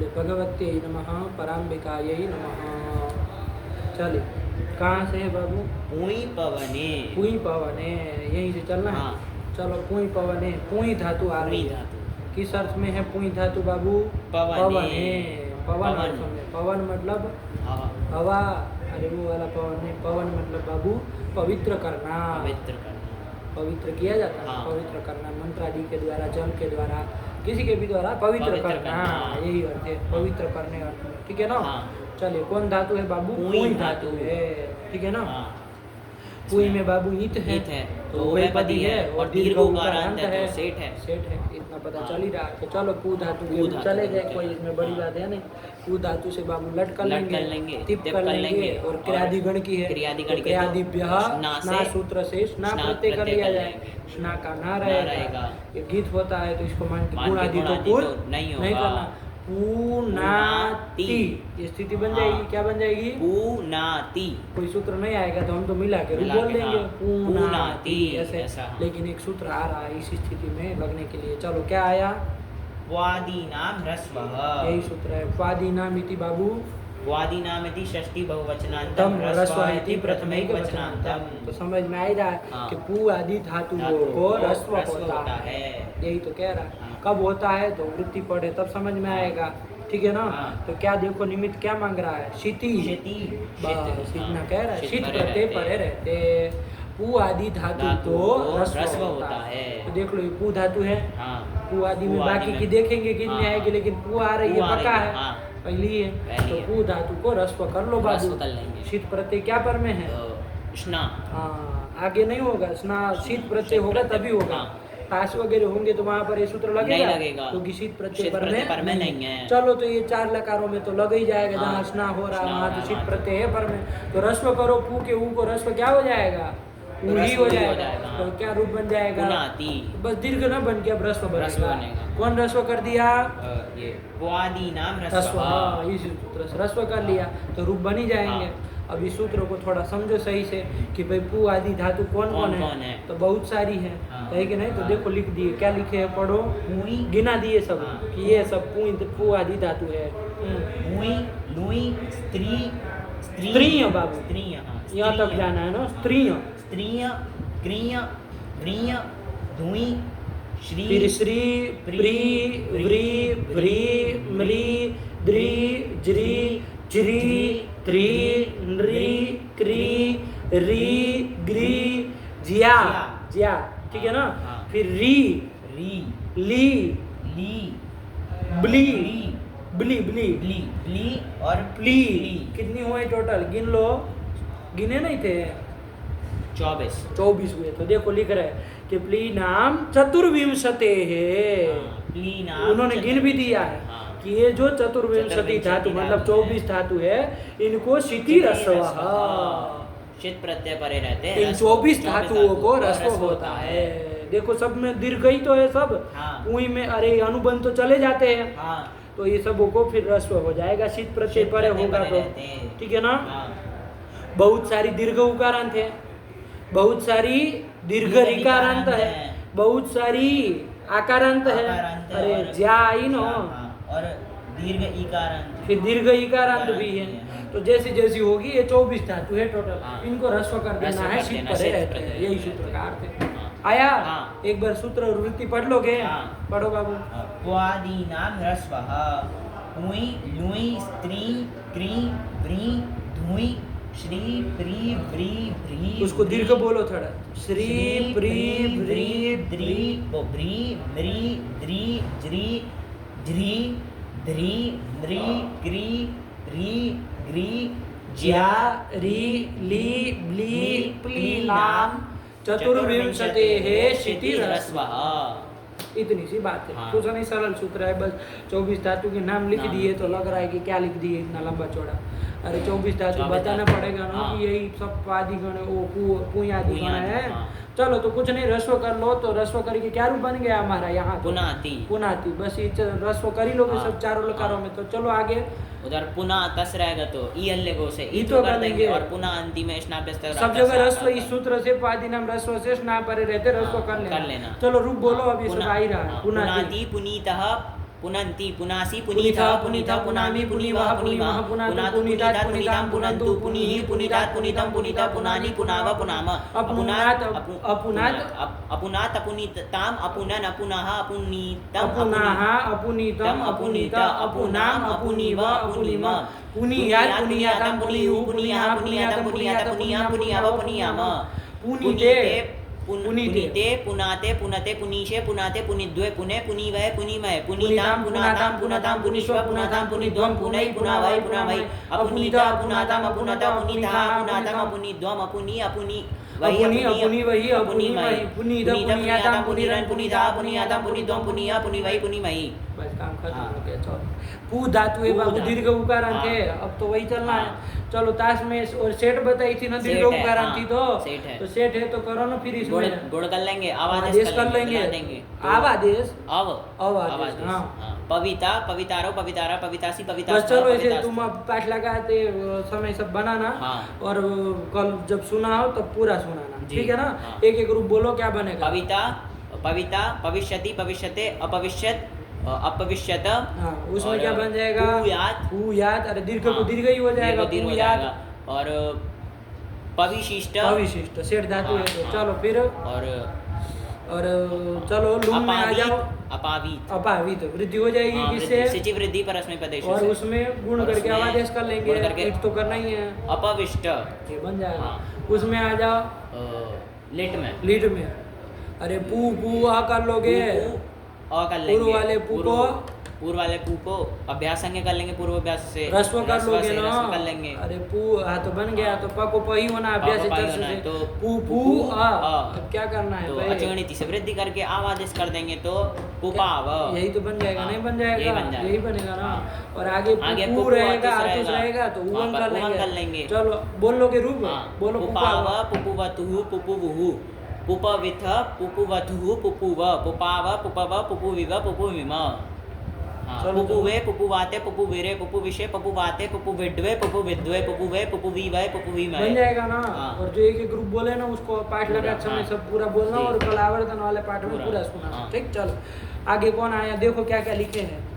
भगवत्यै नमः, पराम्बिकायै नमः। चलिए, कहाँ से है बाबू? पुई पवने। पुई पवने, यहीं से चलना है। चलो, पुई पवने, पुई धातु आ रही है। किस अर्थ में है पुई धातु बाबू? पवने, पवन अर्थ में। पवन मतलब हवा। अरे वो वाला पवन है। पवन मतलब बाबू पवित्र करना, पवित्र किया जाता है। पवित्र करना मंत्र आदि के द्वारा, जल के द्वारा, किसी के भी द्वारा पवित्र करना, यही अर्थ है, पवित्र करने अर्थ में। ठीक है ना? चलिए, कौन धातु है बाबू? पुई धातु है। ठीक है ना? पुई में बाबू ईत है, तो उभयपदी है, और दीर्घ उकारांत है, सेठ है। सेठ है, इतना पता चल ही रहा है। तो चलो, पू धातु के चले गए, कोई इसमें बड़ी बात है नहीं। पू धातु से बाबू लट कर लेंगे, टिप कर लेंगे, और क्रियादि गण की है, क्रियादिभ्यः स्ना सूत्र से स्ना प्रत्यय कर लिया जाए, स्ना का ना रहेगा। ये गीत होता है तो इसको मान के गुणादि तो पूर्ण नहीं करना। पूनाति, ये स्थिति बन जाएगी। क्या बन जाएगी? पूनाति। कोई सूत्र नहीं आएगा तो हम तो मिला के बोल देंगे पूनाति ऐसे। लेकिन एक सूत्र आ रहा है इस स्थिति में लगने के लिए। चलो, क्या आया? वादीनाम ह्रस्वः, यही सूत्र है। वादीनाम इति बाबू, वादीनाम इति षष्ठी बहुवचनांतम, ह्रस्वः इति प्रथमैक वचनांतम। तो समझ में आ रहा है कि पू आदि धातुओं को ह्रस्व होता है। यही तो कह रहा है। कब होता है? तो वृत्ति पढ़े तब समझ में आएगा। ठीक है ना? तो क्या देखो, निमित्त क्या मांग रहा है? शिति, इतना कह रहा है। शीत प्रत्यय परे रहते, पू आदि धातु तो ह्रस्व होता है। तो देख लो, ये पू धातु है। पू आदि में बाकी की देखेंगे कितनी आएगी, लेकिन पू आ रही है, पक्का है, पहली है। तो पू धातु को ह्रस्व कर लो बाबू। शीत प्रत्यय क्या पर में है? स्ना। आगे नहीं होगा, स्ना शीत प्रत्यय होगा तभी होगा। ताश वगैरह होंगे तो वहाँ पर ये सूत्र लगेगा, क्योंकि शीत प्रत्यय पर में नहीं है। चलो, तो ये चार लकारों में तो लग ही जाएगा। जहाँ स्ना हो रहा है वहाँ तो शीत प्रत्यय है पर में, तो ह्रस्व करो। पू के ऊ को ह्रस्व क्या हो जाएगा? ही हो जाएगा। तो क्या रूप बन जाएगा? बस दीर्घ न बन के अब ह्रस्व बनेगा। कौन ह्रस्व कर दिया? वादीनाम ह्रस्व। इसी सूत्र से ह्रस्व कर लिया तो रूप बन ही जाएंगे। अब इस सूत्र को थोड़ा समझो सही से कि भाई पू आदि धातु कौन कौन है? तो बहुत सारी है, है कि नहीं? तो देखो, लिख दिए। क्या लिखे है? पढ़ो। गिना दिए सब कि ये सब पू आदि धातु है। स्त्रीय बाबू, यहाँ तक जाना है ना? स्त्रीय, क्रिय, व्रीय, धुई, श्री, फिर श्री, प्री, व्री, व्री, म्री, द्री, ज्री, ज्री, त्रि, नृ, क्री, री, ग्री, जिया, जिया। ठीक है ना? फिर री, ली, ब्ली, ब्ली और प्ली। कितनी हुए टोटल? गिन लो। गिने नहीं थे? 24 हुए। तो देखो, लिख रहे हैं कि प्ली नाम चतुर्विंशते है। उन्होंने गिन भी दिया है कि ये जो चतुर्विंशति धातु मतलब 24 धातु है, इनको शिति ह्रस्व, शीत प्रत्यय परे रहते हैं। इन 24 धातुओं को ह्रस्व होता है। देखो, सब में दीर्घ ही तो है सब। पुई में अरे अनुबंध तो चले जाते हैं, तो ये सब को फिर ह्रस्व हो जाएगा। शीत प्रत्यय परे होगा तो। ठीक है ना? बहुत सारी दीर्घ उकारांत है, बहुत सारी दीर्घ ऋकारांत है, बहुत सारी आकारांत है। अरे ज्या आई नो, और दीर्घ इकारांत, फिर दीर्घ इकारांत भी है। तो जैसी जैसी होगी ये 24 धातु है टोटल। इनको ह्रस्व कर देना है, शीत परे रहते हैं। यही सूत्र का अर्थ है। आया? एक बार सूत्र और वृत्ति पढ़ लोगे? पढ़ो बाबू। वादीनाम ह्रस्वः, पुई, लुई, स्त्री, क्री, व्री, धुई, श्री, प्री, व्री, व्री। उसको दीर्घ बोलो थोड़ा। श्री, प्री, व्री, द्री, व्री, म्री, द्री, ज्री, ज्री, ध्री, नृ, क्री, री, ग्री, ज्या, री, ली, ब्ली, प्ली नाम चतुर्विंशते है शिति ह्रस्व। इतनी सी बात है। कुछ नहीं, सरल सूत्र है। बस 24 धातु के नाम लिख दिए तो लग रहा है कि क्या लिख दिए इतना लंबा चौड़ा। अरे 24 धातु बताना पड़ेगा ना कि यही सब आदि गण, वो पुई आदि गण है। चलो, तो कुछ नहीं, ह्रस्व कर लो। तो ह्रस्व करके क्या रूप बन गया हमारा यहाँ? पुनाति। बस ये ह्रस्व कर ही लोगे सब चारों लकारों में। तो चलो आगे। उधर पुनः तस रहेगा तो ई अल्लेगो से ई तो कर देंगे, और पुनः अंतिम में स्नाप्यस्त सब जगह ह्रस्व। इस सूत्र से पादिनाम ह्रस्व से स्ना परे रहते, ह्रस्व कर लेना। चलो रूप बोलो, अभी सब आ ही रहा है। पुनाति, पुनीतः, पुनन्ति पुनासि पुनीतः पुनीतः पुनामि पुनीवः पुनीमः पुनातु पुनीतात् पुनीतां पुनन्तु पुनीहि पुनीतात् पुनीतं पुनीतः पुनानि पुनाव पुनाम अपुनात् अपुनात् अपुनात् अपुनीताम् अपुनन् अपुनः अपुनीतम् अपुनाः अपुनीतम् अपुनीत अपुनाम् अपुनीव अपुनीम पुनीयात् पुनीयातं पुनीयु पुनीयः पुनीयातं पुनीयात पुनीयां पुनीयाव पुनीयाम पुनीते पुनीते पुनाते पुनते पुनीशे पुनाते पुनिद्वे पुने पुनीवै पुनीमय पुनीतां पुनातां पुनतां पुनिष्व पुनातां पुनिध्वं पुनै पुनावै पुनावै अपुनीत अपुनाताम् अपुनत पुनीतः पुनाताम् अपुनिध्वम् अपुनी अपुनी अपुनी अपुनी वही अपुनी वही पुनीत पुनीयातां पुनीरन् पुनीता पुनीयातां पुनिध्वं पुनीया पुनीवै पुनीमयी। बस काम खत्म हो गया। चलो पू धातु है बाबू दीर्घ उकारांत है, अब तो वही चलना है। चलो ताश में और सेट बताई थी ना दीर्घ उकारांत थी तो सेट है तो करो ना फिर इसमें गुण कर लेंगे, आवादेश कर लेंगे आवादेश आवादेश हाँ पविता पवितारो पवितारा पवितासी पविता। बस चलो ऐसे तुम अब पाठ लगाते समय सब बनाना और कल जब सुना हो तब पूरा सुनाना, ठीक है ना। एक एक रूप बोलो क्या बनेगा। पविता पविता पविष्यति पविष्यते अपविष्यत अपविष्यत। हाँ उसमें क्या बन जाएगा याद अरे दीर्घ को दीर्घ ही हो जाएगा याद। और पविशिष्ट पविशिष्ट सेठ धातु है तो चलो फिर और चलो लुम में आ जाओ अपावित अपावित वृद्धि हो जाएगी किससे सिचि वृद्धि परस्मै पदेश और उसमें गुण करके आवादेश कर लेंगे इट तो करना ही है। अपविष्ट ये बन जाएगा। उसमें आ जाओ लिट में अरे पू पू आ कर लोगे पूर्व वाले पू को अभ्यास संगे कर लेंगे पूर्व अभ्यास से रस्व कर लोगे ना कर लेंगे। अरे पू तो बन गया तो प को प ही होना अभ्यास से तो पू पू आ अब क्या करना है तो अचगणित से वृद्धि करके आवादेश कर देंगे तो पुपाव यही तो बन जाएगा। नहीं बन जाएगा यही बनेगा ना। और आगे पू रहेगा आतुस रहेगा तो उवन कर लेंगे। चलो बोल लोगे रूप बोलो पुपाव पुपुवतु पुपुवुहु पुपविथ पुपुवधु पुपुव पुपाव पुपव पुपुविव पुपुविम पुपुवे पुपुवाते पुपुवीरे पुपुविषे पुपुवाते पुपुविड्वे पुपुविद्वे पुपुवे पुपुवीवै पुपुवीमय बन जाएगा ना। और जो एक ग्रुप बोले ना उसको पाठ लगा समय सब पूरा बोलना और कल आवर्तन वाले पाठ में पूरा सुना। ठीक चलो आगे कौन आया देखो क्या क्या लिखे हैं।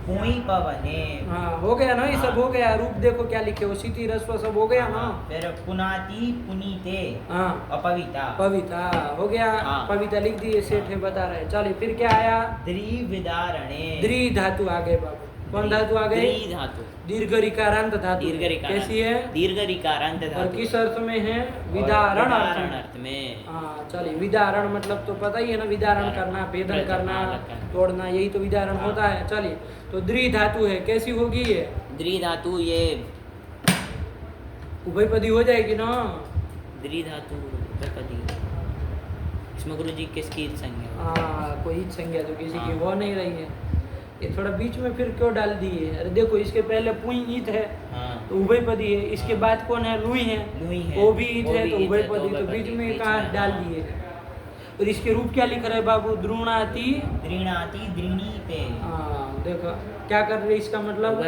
पुई पवने हाँ हो गया ना ये सब हो गया। रूप देखो क्या लिखे हो सिति रस्व सब हो गया ना। फिर पुनाति पुनीते हाँ अपविता पविता हो गया। पविता लिख दिए सेठ है बता रहे। चलिए फिर क्या आया द्विविदारणे द्रि धातु आ गए बाबू। कौन धातु आ गई धातु दीर्घ रिकारांत धातु कैसी है दीर्घ रिकारांत धातु और किस अर्थ में है विदारण अर्थ में। हाँ चलिए विदारण मतलब तो पता ही है ना विदारण करना भेदन करना तोड़ना यही तो विदारण होता है। चलिए तो द्रि धातु है कैसी होगी ये द्रि धातु ये उभयपदी हो जाएगी ना। द्रि धातु उभयपदी इसमें गुरु जी किसकी संज्ञा हाँ कोई संज्ञा तो किसी की हो नहीं रही है। ये थोड़ा बीच में फिर क्यों डाल दी है। अरे देखो इसके पहले पुई ईत है तो उभयपदी है। इसके बाद कौन है लुई है वो भी ईत है तो उभयपदी तो बीच में कहाँ डाल दिए। और इसके रूप क्या लिख रहे हैं बाबू द्रोणाति दृणाति दृणी पे। हाँ देखो क्या कर रहे इसका मतलब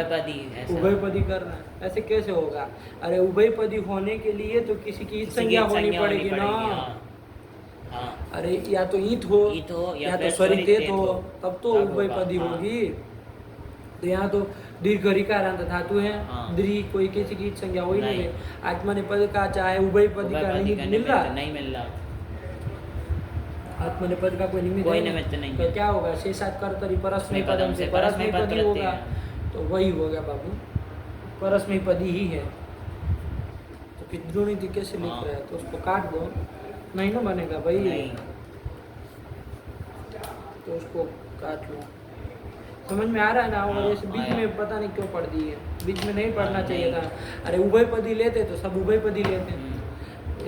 उभयपदी कर रहा है। ऐसे कैसे होगा। अरे उभयपदी होने के लिए तो किसी की संज्ञा होनी पड़ेगी ना। अरे या तो ईत हो या तो स्वरित हो तब तो उभयपदी होगी। तो यहाँ तो दीर्घ रिकारांत धातु है द्रि कोई किसी की संज्ञा हो ही नहीं है। आत्मनेपद का चाहे उभयपदी का निमित्त मिल रहा नहीं मिल रहा। आत्मनेपद का कोई निमित्त नहीं तो क्या होगा शेषात् कर्तरि परस्मैपदम से परस्मैपदी होगा तो वही हो गया बाबू परस्मैपदी ही है। तो फिर द्रोणिति कैसे लिख रहा है तो उसको काट दो नहीं ना बनेगा भाई तो उसको काट लो। समझ में आ रहा है ना। और ऐसे बीच में पता नहीं क्यों पढ़ दी है बीच में नहीं पढ़ना चाहिए था। अरे उभयपदी लेते तो सब उभयपदी लेते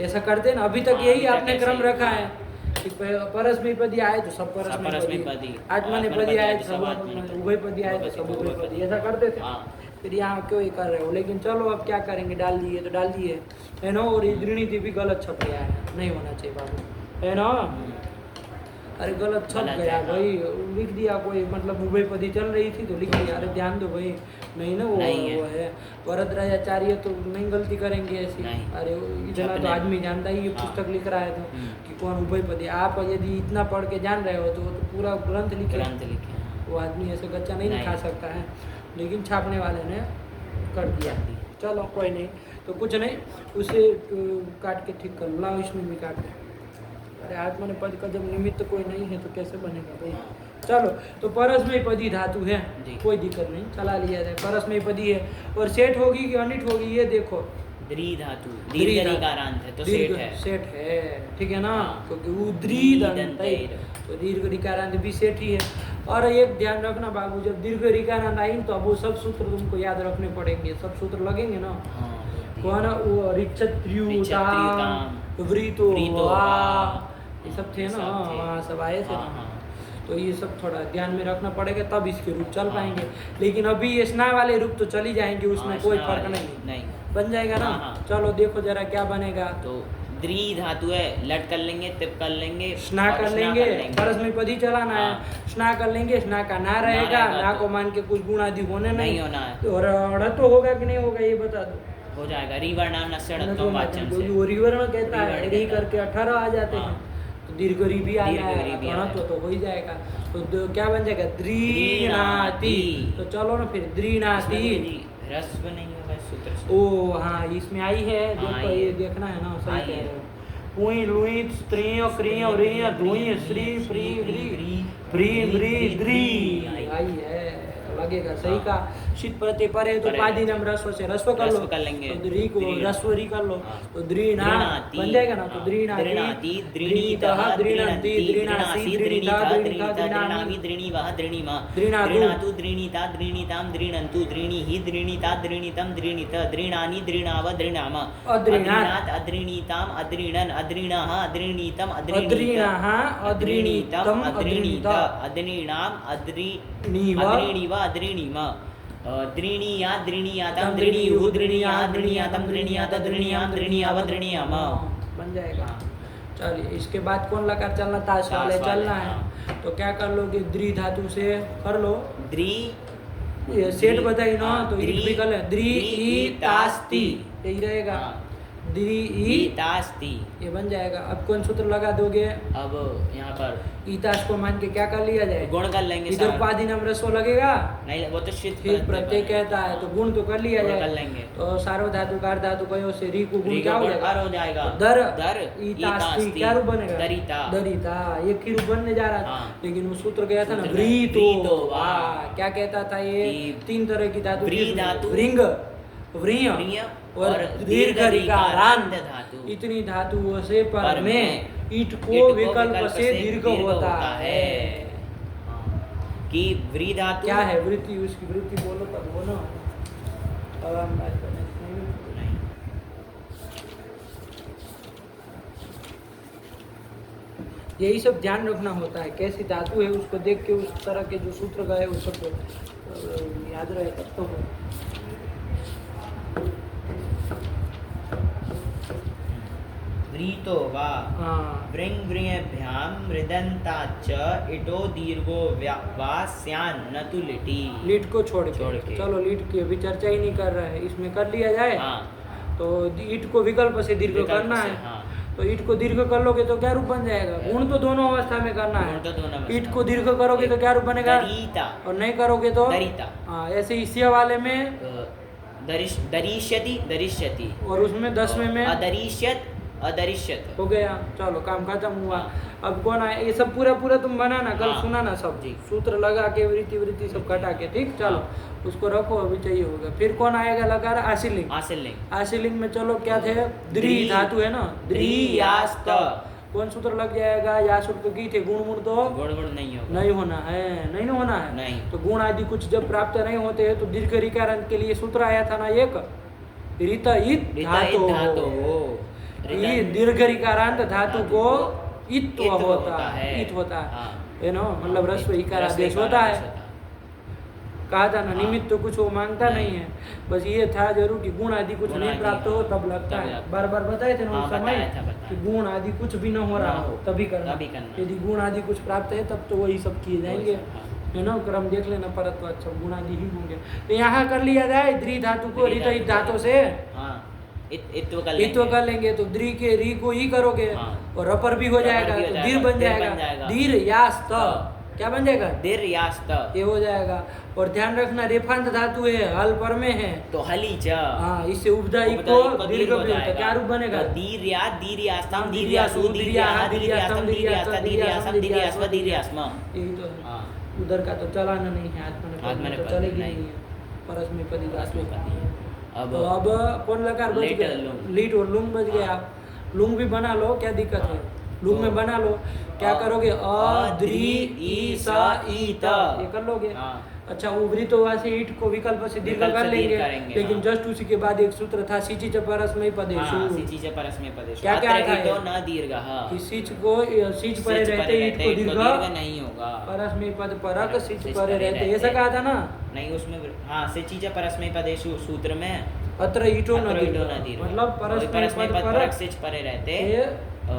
ऐसा करते ना। अभी तक यही आपने क्रम रखा है कि परस्मैपदी आए तो सब परस्मैपदी आत्मनेपदी आए तो सब उभयपदी आए तो सब उभयपदी ऐसा करते थे। फिर यहाँ क्यों ये कर रहे हो। लेकिन चलो अब क्या करेंगे डाल दिए तो डाल दिए है ना। और दृणिति भी गलत छप गया है नहीं होना चाहिए बाबू है ना। अरे गलत छप गया भाई लिख दिया कोई मतलब उभयपदी चल रही थी तो लिख दिया। अरे ध्यान दो भाई नहीं ना वो है वरदराजाचार्य तो नहीं गलती करेंगे ऐसी। अरे इतना तो आदमी जानता ही ये पुस्तक लिख रहा है तो कि कौन उभयपदी। आप यदि इतना पढ़ के जान रहे हो तो पूरा ग्रंथ लिखे वो आदमी ऐसे कच्चा नहीं नहीं। खा सकता है, लेकिन छापने वाले ने कर दिया। चलो कोई नहीं, तो कुछ नहीं, उसे काट के ठीक कर लाओ, इसमें भी काट दे। अरे आत्मनेपद का जब निमित्त कोई नहीं है तो कैसे बनेगा भाई। चलो, तो परस्मैपदी धातु है, कोई दिक्कत नहीं, चला लिया जाए। परस्मैपदी है और सेठ होगी कि अनिट होगी ये देखो। द्री धातु, दीर्घ ऋकारांत है तो सेठ है। सेठ है, ठीक है ना, हाँ। क्योंकि उद्री दंतैर, तो दीर्घ ऋकारांत भी सेठ ही है। और एक ध्यान रखना बाबू, जब दीर्घ ऋकारांत आएंगे तो अब वो सब सूत्र तुमको याद रखने पड़ेंगे, सब सूत्र लगेंगे ना। कौन वो रिक्षत्र्युताम, वृतो ये सब थे ना, वहाँ सब आए थे ना। तो ये सब थोड़ा ध्यान में रखना पड़ेगा, तब इसके रूप चल पाएंगे। लेकिन अभी ये स्ना वाले रूप तो चली जाएंगे, उसमें कोई फर्क नहीं बन जाएगा ना। चलो देखो जरा क्या बनेगा। तो द्री धातु है, लट कर लेंगे, तिप कर लेंगे, स्ना कर लेंगे, परस्मैपदी चलाना है, स्ना कर लेंगे, स्ना का ना रहेगा, ना को मान के कुछ गुण आदि होने नहीं होना है। और अड़ तो होगा कि नहीं होगा ये बता दो। हो जाएगा, रिवर्णाम नस्यणत्वम वाच्यम से। वो रिवर्ण कहता है, री करके 18 आ जाते हैं, तो दीर्घ री भी आ जाएगा, तो हो ही जाएगा। तो क्या बन जाएगा, द्रीणाति। तो चलो ना फिर, द्रीणाति। रस्व नहीं होगा सूत्र से। ओ हाँ, इसमें आई है, देखो ये देखना है ना, सही कह रहे हो। पुई लुई स्त्रीय क्रिय ऋय धुई श्री प्री ग्री प्री ब्री द्री आई है, लगेगा सही का। शीत प्रत्यय परे तो पादिनम रस्व से रस्व कर लो, लेंगे तो द्री को रस्वरी कर लो, तो द्रीणा बन जाएगा ना। तो द्रीणाति, द्रीणीतः, द्रीणन्ति, द्रीणासि, द्रीणीता, द्रीणीता, द्रीणामि, द्रीणीवः, द्रीणीमा, द्रीणातु, द्रीणीता, द्रीणीताम, द्रीणन्तु, द्रीणीहि, द्रीणीता, द्रीणीतम, द्रीणीत, द्रीणानि, द्रीणाव, द्रीणाम, अद्रीणात्, अद्रीणीताम, अद्रीणन्, अद्रीणः, अद्रीणीतम, अद्रीणः, अद्रीणीतम, अद्रीणीत, अद्रीणाम, अद्रीणीव, अद्रीणीम, द्रीणीया, द्रीणीयातम, द्रीणीयुः, द्रीणीया, द्रीणीयातम, द्रीणीयात, द्रीणीयाम, द्रीणीयाव, द्रीणीयाम बन जाएगा। चलिए, इसके बाद कौन लकार चलना, ताश वाले चलना है। तो क्या कर लोगे, द्री धातु से कर लो। द्री ये सेठ बताई ना, तो ईट भी कर ले, द्री ई तास्ति, यही रहेगा, द्री ई तास्ति, ये बन जाएगा। अब कौन सूत्र लगा दोगे, अब यहाँ पर ईताश को मान के क्या कर लिया जाए, गुण कर लेंगे। इधर पादिनम रस्व लगेगा नहीं, वो तो शीत प्रत्यय कहता है, तो गुण तो कर लिया जाए, कर लेंगे। तो सार्व धातु कार धातु कहो से री को गुण क्या हो जाएगा, दर दर ईतास्ति, क्या रूप बनेगा, दरिता, दरिता, एक ही रूप बनने जा रहा था। लेकिन वो सूत्र गया था ना, व्रीतो, क्या कहता था, ये 3 तरह की धातु, व्रिंग, व्रिय और दीर्घ ऋकारांत धातु, इतनी धातुओं से पर में ईट को विकल्प से दीर्घ होता है। कि व्री धातु क्या है, वृत्ति, उसकी वृत्ति बोलो तब वो ना। यही सब ध्यान रखना होता है, कैसी धातु है उसको देख के उस तरह के जो सूत्र गए उस सबको याद रहे तब तो हो। व्रीतो वा व्रिंग व्रियभ्याम मृदन्ताच्च इटो दीर्घो वा स्यान् न तु लिटि। लीट को छोड़ के चलो, लीट की अभी चर्चा ही नहीं कर रहा है, इसमें कर लिया जाए। तो ईट को विकल्प से दीर्घ करना है। तो ईट को दीर्घ कर लोगे तो क्या रूप बन जाएगा, गुण तो दोनों अवस्था में करना है। ईट को दीर्घ करोगे तो क्या रूप बनेगा, और नहीं करोगे तो दरिता। हाँ, ऐसे इसी वाले में दरिष्यति, दरिष्यति, और उसमें 10वें में अदरिष्यत, अदरिष्यत हो गया। चलो काम खत्म हुआ। अब कौन आए, ये सब पूरा तुम बनाना, कल सुनाना सब सूत्र लगा के वृत्ति सब कटा के, ठीक। चलो उसको रखो, अभी चाहिए होगा। फिर कौन आएगा, लकार आशीलिंग। आशीलिंग में चलो क्या थे, द्री धातु है ना, द्री यास्त, कौन सूत्र लग जाएगा, या सूत्र की थे, गुण तो गुण नहीं होना है, नहीं होना है नहीं। तो गुण आदि कुछ जब प्राप्त नहीं होते हैं तो दीर्घ ऋकारांत के लिए सूत्र आया था ना, एक रीत इत धातु, ये दीर्घ ऋकारांत धातु को इत्व होता है ना, मतलब रस्व इकारादेश होता है। कहा था ना, निमित्त तो कुछ वो मांगता नहीं है, बस ये था जरूर कि गुण आदि कुछ नहीं प्राप्त हो तब लगता है। बार बताए थे ना उस समय कि गुण आदि कुछ भी न हो रहा हो तभी करना। यदि गुण आदि कुछ प्राप्त है तब तो वही सब किए जाएंगे, है ना। क्रम देख लेना, परत तो अच्छा गुण आदि ही होंगे। तो यहाँ कर लिया जाए द्री धातु को रित धातु से इत्व कर लेंगे, तो द्री के री को ही करोगे और अपर भी हो जाएगा, तो दीर बन जाएगा, दीर यास्त, क्या बन जाएगा? दीर्घास्त। ये हो जाएगा। और ध्यान रखना रेफांत धातु है, हल पर में है तो हलीच। हाँ, इससे उपधाई को दीर्घ भी होता है। क्या रूप बनेगा? तो दीर्घा दीर्घास्तम दीर्घासु दीर्घाहा दीर्घास्तम दीर्घास्ता दीर्घासम दीर्घास्व दीर्घास्म। यही तो है। हाँ, उधर का तो चलाना नहीं है, आत्मा ने तो चलेगी नहीं। नहीं है। परस्मैपदी परस्मैपदी। अब तो अब कौन लकार बच लेट गया? लुंग। लीट और लुंग बच गया। लुंग भी बना लो, क्या दिक्कत है? लुंग में बना लो। क्या करोगे? अ द्रि ई स ई त, ये कर लोगे। अच्छा, उभरी तो वहां से ईट को विकल्प से दीर्घ विकल्प कर से लेंगे, दीर्घ करेंगे, लेकिन हाँ। जस्ट उसी के बाद एक सूत्र था सिचि च परस्मै पदेषु। सिचि च परस्मै पदेषु। क्या क्या अत्र था इतो ये? न दीर्घः। कि सिच को सिच परे सिच रहते परे ईट को रहते दीर्घ दीर्घ नहीं होगा। परस्मै पद परक सिच सिच परे परे रहते, ऐसा कहा था ना? नहीं, उसमें हाँ, सिचि च परस्मै पदेषु सूत्र में अत्र ईटो न अत्र दीर्घ, इतो न दीर्घ। मतलब परस्मै परस्मै पद पद परक परक सिच परे रहते ये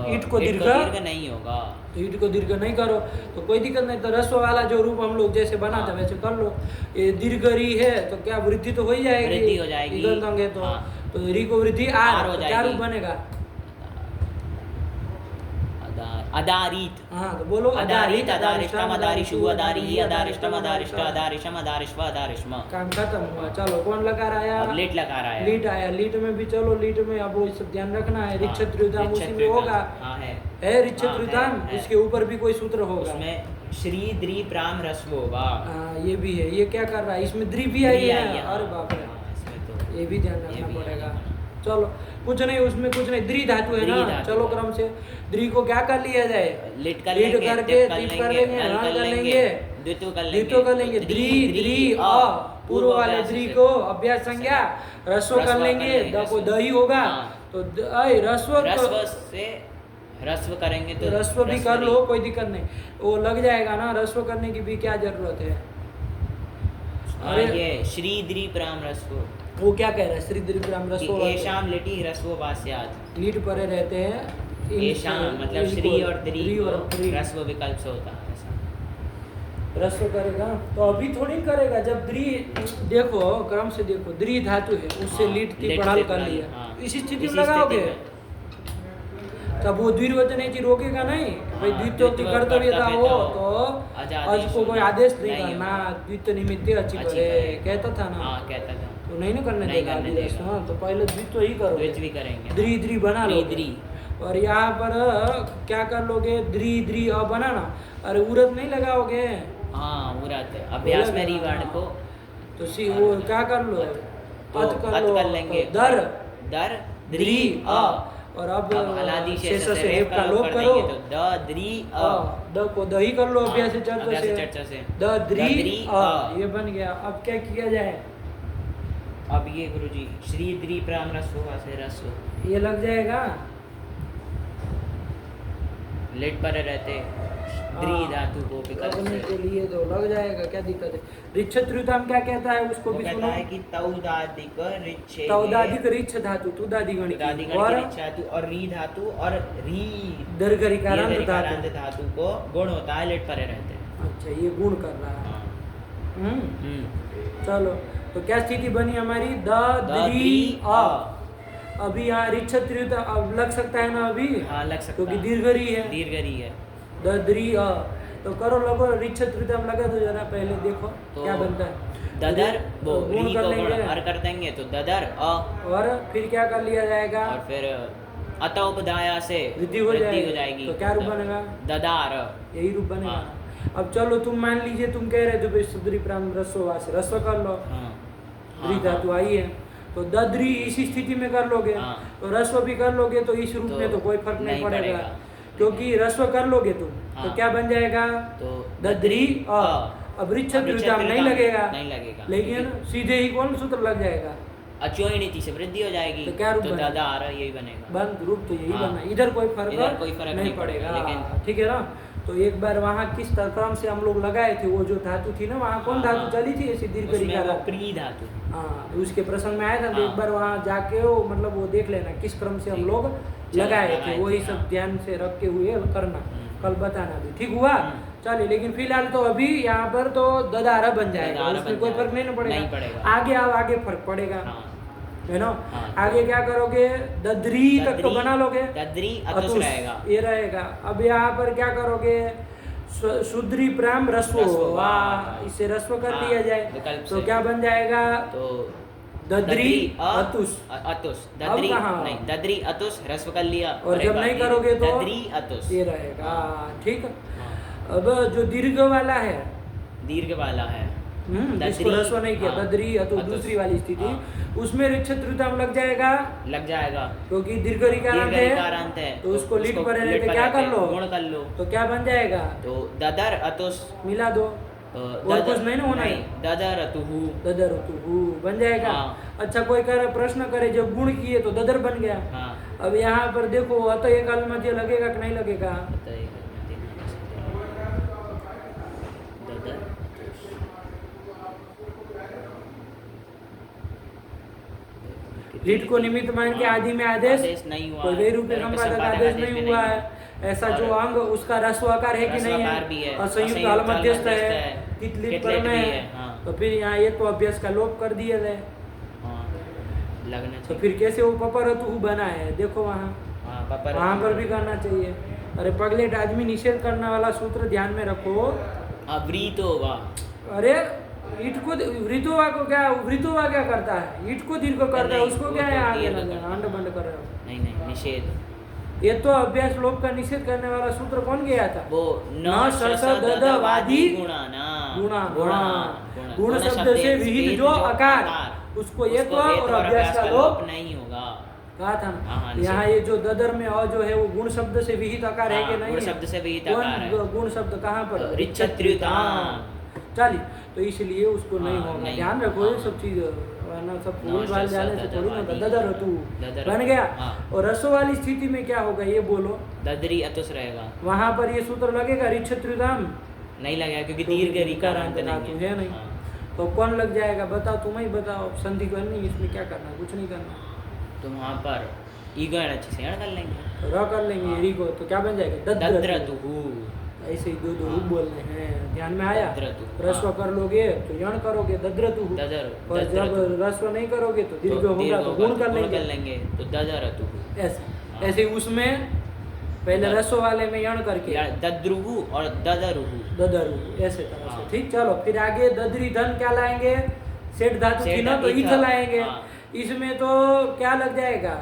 ईट को दीर्घ नहीं होगा। तो ईट को दीर्घ नहीं करो तो कोई दिक्कत नहीं। तो रस्व वाला जो रूप हम लोग जैसे बना था वैसे कर लो। ये दीर्घ री है तो क्या वृद्धि तो हो ही जाएगी, वृद्धि हो जाएगी। इगल होंगे तो हाँ। तो री को वृद्धि आर हो तो क्या जाएगी। रूप बनेगा? अदारीत। हाँ, तो बोलो अदारीत अदारिष्टम अदारिषु अदारिहि अदारिष्टम अदारिष्ट अदारिषम अदारिष्व अदारिष्म। काम खत्म हुआ। चलो कौन लगा आया? अब लेट लगा रहा है। लीट आया। लीट में भी चलो, लीट में अब वो सब ध्यान रखना है। रिक्षत्रुताम उसी में होगा। हाँ, है रिक्षत्रुताम, है। इसके ऊपर भी कोई सूत्र होगा। उसमें श्री द्रि प्राम रस्व होगा। हाँ, ये भी है। ये क्या कर रहा है? इसमें द्रि भी आई है। अरे बाप रे, इसमें तो ये भी ध्यान रखना भी पड़ेगा। है। चलो कुछ नहीं, उसमें कुछ नहीं। द्रि धातु है द्रि ना। धातु चलो है। क्रम से द्रि को क्या कर लिया जाए? लिट कर लीट लेंगे, करके टिप टिप कर लेंगे, हल हल कर लेंगे, द्वित्व कर द्वित्व कर लेंगे। द्रि द्रि अ, पूर्व वाले द्रि को अभ्यास संज्ञा रस्व कर लेंगे। द को द ही होगा तो रस्व से रस्व करेंगे तो रस्व भी कर लो, कोई दिक्कत नहीं, वो लग जाएगा ना। रस्व करने की भी क्या जरूरत है? अरे ये श्री द्रि प्राम रस्व, वो क्या कह रहा है? श्री द्रि प्राम रस्व एशाम लिटि रस्व वास्यात्। लीट परे रहते हैं। एशाम मतलब श्री और द्रि और को रस्व विकल्प से होता है ऐसा। रस्व करेगा तो अभी थोड़ी करेगा। जब द्रि देखो, क्रम से देखो, द्रि धातु है, उससे हाँ, लीट की लिट पढ़ाल से कर पढ़ाल, लिया। हाँ। इसी स्थिति इसी में लगाओगे स्थिति में। तब वो द्विवचन है कि रोकेगा नहीं। भाई द्वित्व की कर्तव्यता हो तो आज को कोई आदेश नहीं करना। द्वित्व निमित्त अच्छी करे कहता था ना। हाँ, कहता था। तो नहीं ना करने नहीं देगा करने आदेश। देगा। हाँ, तो पहले द्वित्व ही करो। द्वित्व भी करेंगे। द्रि द्रि बना लो। द्रि। और यहाँ पर क्या कर लोगे? द्रि द्रि अ बनाना। अरे उरत नहीं लगाओगे। हाँ, उरत अभ्यास में रीवर्ण को तो सी वो क्या कर लो? तो अत कर लो। कर लेंगे। तो दर दर द्रि अ। और अब हलादी शेष से से रेप का लोप कर करो। देंगे तो द द्रि अ। द को द ही कर लो अभ्यास से अभ्यास चर्चा चर्चा से। से द द्रि द्रि अ, अ। ये बन गया। अब क्या किया जाए? अब ये गुरुजी श्री द्रि प्राम रस्व से रस्व ये लग जाएगा। लेट पर रहते द्रि धातु को विकल्प लगने से के लिए तो लग जाएगा, क्या दिक्कत है? रिक्षत्रुताम क्या कहता है? उसको वो भी कहता सुनो। है कि तौदादिक रिच्छे तौदाधिक रिच्छ धातु, तुदादिगण की। और धातु और री धातु और री दीर्घ ऋकारांत ये धातु। ऋकारांत धातु को गुण होता है, लेट परे रहते हैं। अच्छा, ये गुण कर रहा है। हाँ। हम्म, चलो तो क्या स्थिति बनी हमारी? द द्रि द्रि अ। अभी यहाँ रिक्षत्रुता अब लग सकता है ना अभी, हाँ, लग सकता क्योंकि है। दीर्घ री है। दीर्घ री है। द द्रि अ तो करो लगो रिक्षत्रुता में लगा दो जरा, पहले देखो तो क्या बनता है। ददर वो गुण री कर को गुण लेंगे। हर कर देंगे तो ददर अ। और फिर क्या कर लिया जाएगा? और फिर अत उपदाया से वृद्धि हो जाएगी। तो क्या रूप बनेगा? ददार। यही रूप बनेगा। हाँ। अब चलो तुम मान लीजिए, तुम कह रहे थे भाई सुद्री प्राम रस्व रस्व कर लो। हाँ। द्रि धातु आई है तो दद्री इसी स्थिति में कर लोगे। हाँ। तो रस्व भी कर लोगे तो इस रूप में तो कोई फर्क नहीं पड़ेगा, क्योंकि रस्व कर लोगे तुम तो हाँ। क्या बन जाएगा? तो दद्री अ। अब रिक्षत्रुताम नहीं लगेगा, नहीं लगेगा, लेकिन सीधे ही कौन सूत्र लग जाएगा? अचोयणीति से वृद्धि हो जाएगी तो क्या रूप तो बनेगा? ददार यही बनेगा। बंद रूप तो यही हाँ। बना। इधर कोई फर्क नहीं पड़ेगा, लेकिन ठीक है ना? तो एक बार वहाँ किस क्रम से हम लोग लगाए थे, वो जो धातु थी ना, वहाँ कौन हाँ, धातु चली थी ऐसी दीर्घ उसमें वो ऋकार? प्री धातु। हाँ, उसके प्रसंग में आया था। तो हाँ। एक बार वहाँ जाके वो मतलब वो देख लेना किस क्रम से हम लोग लगाए थे, वही सब हाँ। ध्यान से रख के हुए करना, कल बताना भी। ठीक हुआ? चलिए, लेकिन फिलहाल तो अभी यहाँ पर तो ददारा बन जाएगा, ददारा उसमें बन कोई जाएगा। फर्क नहीं नहीं पड़ेगा। पड़ेगा। आगे आओ, आगे फर्क पड़ेगा, हाँ। है ना? हाँ। आगे क्या करोगे? दद्री तक तो बना लोगे। दद्री अतुस रहेगा। ये रहेगा। अब यहाँ पर क्या करोगे? शुद्री प्राम रस्व, वाह, इसे रस्व कर लिया जाए विकल्प तो से। क्या बन जाएगा? तो दद्री अतुस। अतुस, दद्री कहाँ? नहीं, दद्री अतुस रस्व कर लिया। और जब नहीं करोगे तो दद्री अतुस ये रहेगा, ठीक। हाँ। अब जो दीर्घ वाला है, दीर्घ वाला है, जिसको रस्व नहीं किया, हाँ, दद्री अतुस, अतुस, दूसरी वाली स्थिति, हाँ। उसमें ऋक्षत्रुताम लग जाएगा, लग जाएगा क्योंकि दीर्घ ऋकारांत दीर्घ है, तो उसको लिट पर रहने लिट पे पर क्या रहते कर लो? गुण कर लो। तो क्या बन जाएगा? तो ददर अतुस, मिला दो, और कुछ नहीं ना होना है। ददर अतुहु, ददर तुहु बन जाएगा। हाँ। अच्छा, कोई प्रश्न करे जब गुण किए तो ददर बन गया। हाँ। अब यहाँ पर देखो अत एक मध्य लगेगा कि नहीं लगेगा? ददर लिट को निमित्त मान के आदि में आदेश नहीं हुआ, कोई वे रूपी संपादक आदेश नहीं हुआ है। ऐसा जो अंग उसका रस्वाकार है कि नहीं है? असंयुक्त हल मध्यस्थ है, कितलित पर में है, तो फिर यहाँ ये तो अभ्यास का लोप कर दिया जाए। तो फिर कैसे वो पपरतु बना है? देखो वहाँ पर भी करना चाहिए। अरे पगलेट आदमी, निषेध करने वाला सूत्र ध्यान में रखो। अरे ईट को वृतोवा को क्या, वृतोवा क्या करता है? ईट को दीर्घ करता है, उसको क्या है आगे ना जाना, अंड बंड कर रहे हो? नहीं, निषेध। ये तो अभ्यास लोप का निषेध करने वाला सूत्र कौन गया था? वो न शस दद वादी गुणा गुण शब्द से विहित जो आकार, उसको ये तो और अभ्यास का लोप नहीं होगा, कहा था ना। यहाँ ये जो ददर में अ जो है वो गुण शब्द से विहित आकार है कि नहीं? गुण शब्द से विहित आकार है। गुण शब्द कहाँ पर? ऋक्षत्रियुताम। चलिए, तो इसलिए उसको नहीं होगा, ध्यान रखो ये सब चीज, वरना सब भूल भाल जाने से थोड़ी ना। ददर तू बन गया। और रसो वाली स्थिति में क्या होगा ये बोलो? ददरी अतुस रहेगा। वहां पर ये सूत्र लगेगा ऋक्षत्रियुताम? नहीं लगेगा, क्योंकि दीर्घ ऋकारांत धातु है नहीं। तो कौन लग जाएगा? बताओ, तुम ही बताओ। संधि करनी, इसमें क्या करना? कुछ नहीं करना। तो वहाँ पर ईगण अच्छे से कर लेंगे, र कर लेंगे री को, तो क्या बन जाएगा? दद्रतुहु। ऐसे ही दो रूप बोलने हैं, ध्यान में आया? दद्रतु। रस्व कर लोगे तो यण करोगे, दद्रतुहु। और जब रस्व नहीं करोगे तो दीर्घ होगा तो गुण कर लेंगे, तो ददरतुहु। ऐसे उसमें पहले रस्व वाले में यण करके दद्रुहु और ददरुहु, ददरुहु, ऐसे तरह से। ठीक, चलो फिर आगे ददरी धन क्या लाएंगे? सेठ धातु थी ना, तो ईथ लाएंगे। इसमें तो क्या लग जाएगा?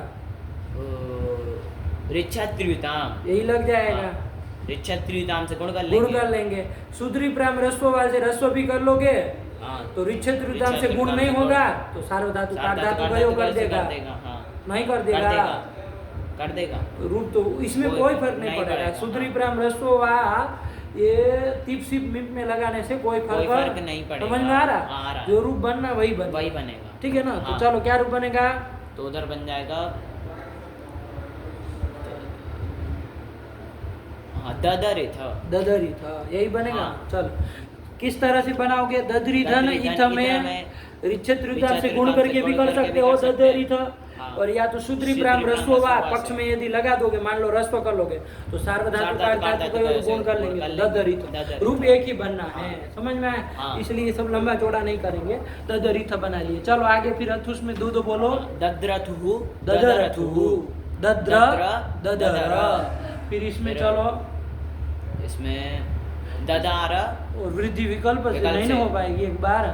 ऋक्षत्रियुताम, यही लग जाएगा। ऋक्षत्रियुताम से गुण कर लेंगे। शुद्री प्राम रस्व वाले से रस्व भी कर लोगे तो ऋक्षत्रियुताम से गुण नहीं होगा, तो सार्वधातु धातु गयो कर देगा, नहीं कर देगा, रूप तो इसमें कोई फर्क नहीं पड़ेगा। शुद्री प्राम रस्व वा ये टिप सिप मिप में लगाने से कोई फर्क नहीं पड़ेगा। समझ में आ रहा? जो रूप बनना वही बनेगा, ठीक है ना? तो चलो क्या रूप बनेगा? तो उधर बन जाएगा ददरी था, यही बनेगा। चलो किस तरह से बनाओगे? ददरी धन इथ में ऋक्षत्रियुताम से गुण करके भी कर सकते हो, ददरी था। और या तो शुद्री प्राम रस्व वा पक्ष में यदि लगा दोगे, मान लो रस्व कर लोगे, तो सार्वधातु का गुण कर लेंगे, ददरी था। रूप एक ही बनना है, समझ में आया? इसलिए सब लंबा चौड़ा नहीं करेंगे, ददरी था बना लिए। चलो आगे फिर अथुस में दो बोलो। दद्रथुहु, ददरथुहु, दद्र ददर। फिर इसमें चलो, इसमें ददार और वृद्धि विकल्प से नहीं हो पाएगी एक बार।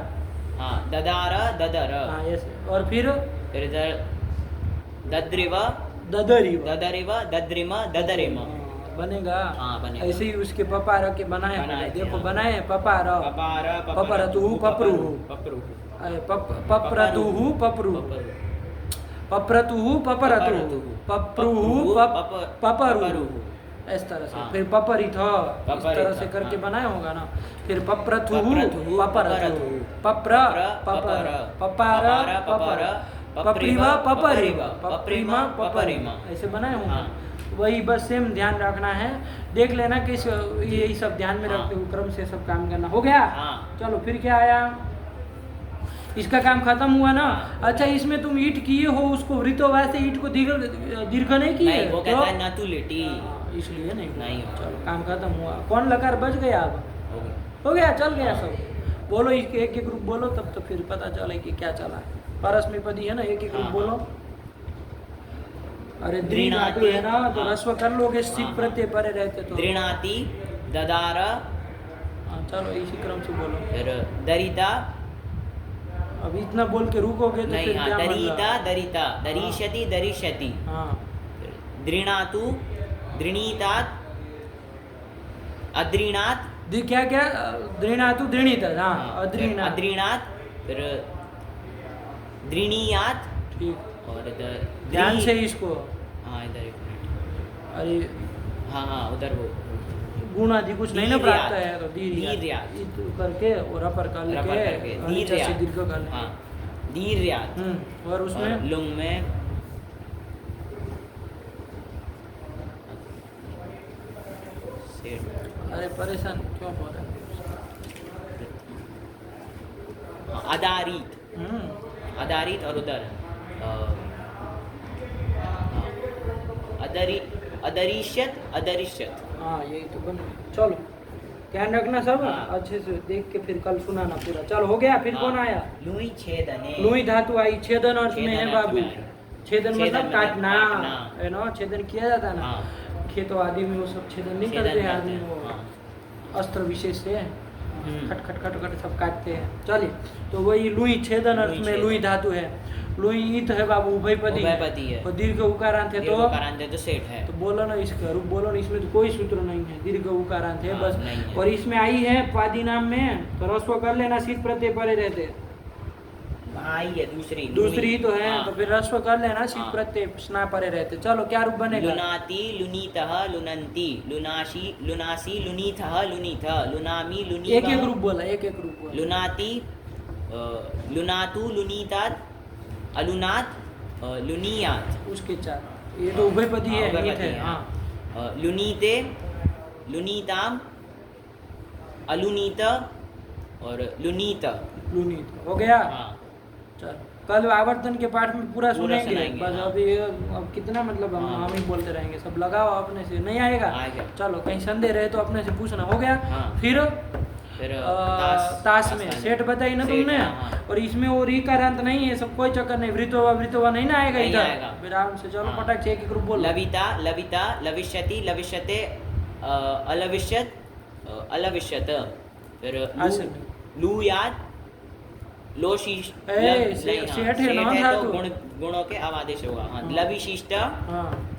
ददार ददर। और फिर इधर दद्रिव ददरिव, ददरिव दद्रिम ददरिम बनेगा। बनेगा। ऐसे ही उसके पपार के बनाए, देखो बनाए पपार, पपरतुहु पपरुहु, पपरतुहु पपरुहु, पपरतुहु पपरतुहु, पपरुहु पपरुहु, इस तरह से। फिर पपरिथ, इस तरह से करके बनाया होगा ना। फिर पप्रथुहु पपरथु, पप्र पपर, पपार पपर, पपरिवा पपरिवा, पपरिमा पपरिमा, ऐसे बनाए होंगे। वही बस सेम ध्यान रखना है, देख लेना कि यही सब ध्यान में रखते हुए क्रम से सब काम करना। हो गया? चलो फिर क्या आया? इसका काम खत्म हुआ ना। अच्छा, इसमें तुम ईट किए हो, उसको वृतोवा से ईट को दीर्घ नहीं किए, वो कहता है नातु लेटी, इसलिए नहीं। चलो काम खत्म हुआ। कौन लकार बच गया? अब हो गया, चल गया सब। बोलो एक एक ग्रुप बोलो, तब तो फिर पता चले कि क्या चला है। परस्मैपदी है ना, एक ग्रुप बोलो। अरे दृढ़ाति है ना, तो रस्व कर लोगे, सिक प्रत्यय परे रहते तो। दृढ़ाति ददार, हाँ, चलो इसी क्रम से बोलो। फिर दरिता, अब इतना बोल के रुकोगे तो नहीं, फिर हाँ, क्या दरिता मतलब? दरिता, दरिष्यति दरिष्यति, हाँ, दृणातु दृणीतात, अद्रीणात, क्या क्या? दृणातु दृणीत, हाँ, हाँ, अद्रीणा, अद्रीणात, फिर दृणीयात, ठीक। और ध्यान से इसको, हाँ इधर एक मिनट, अरे हाँ हाँ उधर वो गुण आदि कुछ नहीं ना दीर्घयात, प्राप्त है, तो दीर्घयात। करके और अपर कर रपर लेके करके और नीचे से दीर्घ कर लेंगे। हाँ दीर्घयात, और उसमें और लुंग में सेठ, अरे परेशान क्यों हो रहा हाँ, अदारित, है? अदारित और उधर अदरी, अदरिष्यत अदरिष्यत, हाँ, यही तो बन गया। चलो ध्यान रखना सब, हाँ। अच्छे से देख के फिर कल सुनाना पूरा। चलो हो गया, फिर कौन आया? लुई छेदने, लुई धातु आई, छेदन अर्थ में है छेदन अर्थ बाबू। में आई। छेदन छेदन मतलब मतलब काटना, काटना। है ना, छेदन किया जाता है ना। हाँ, खेतों आदि में वो सब छेदन नहीं छेदन करते हैं करते आदमी, हैं, वो हाँ। अस्त्र विशेष से हम्म। खट खट खट खट सब काटते हैं। चलिए, तो वही लुई छेदन अर्थ लुई में छेदन। लुई धातु है। लुई ईत है बाबू, उभयपदी उभयपदी है। और दीर्घ उकारांत है तो दीर्घकारांत है तो सेठ है, तो बोलो ना इसका रूप, बोलो ना, इसमें तो कोई सूत्र नहीं है, दीर्घ उकारांत है हाँ, बस। नहीं है। और इसमें आई है पादी नाम में, तो रस्व कर लेना, शीत प्रत्यय परे रहते। आई है दूसरी, दूसरी ही तो है, हाँ। तो फिर रस्व कर लेना, शीत हाँ। प्रत्यय स्ना परे रहते। चलो क्या रूप बनेगा? लुनाति लुनीतः लुनन्ति, लुनाशी लुनासी लुनीथः लुनीथः, लुनामि लुनीवः, एक एक रूप बोला, एक एक रूप बोला। लुनाति लुनातु लुनीतात, अलुनात लुनीयात, उसके चार, ये तो उभयपदी हाँ, है, उभयपदी ईत है, है। हाँ। लुनीते लुनीताम, अलुनीत और लुनीत, लुनीत हो गया। हाँ। चल कल आवर्तन के पाठ में पूरा सुनेंगे, सुनाएंगे, बस हाँ। अभी अब कितना मतलब हाँ। हम ही बोलते रहेंगे, सब लगाओ अपने से, नहीं आएगा? आएगा। चलो कहीं संदेह रहे तो अपने से पूछना। हो गया। हाँ। फिर फिर ताश में सेठ बताई ना सेठ, तुमने, हाँ। और इसमें वो रीकारांत नहीं है, सब कोई चक्कर नहीं, वृतवा नहीं ना आएगा नहीं इधर। आएगा। फिर आराम से चलो, हाँ। पटक से एक एक रूप बोलो। लविता लविता, लविष्यति लविष्यते, अलविष्यत अलविष्यत, फिर ऐसे। लूयात लोशीष, ए, सेठ है ना तो धातु। गुणों के अवादेश होगा। हाँ, हाँ। लविशिष्ट, हाँ,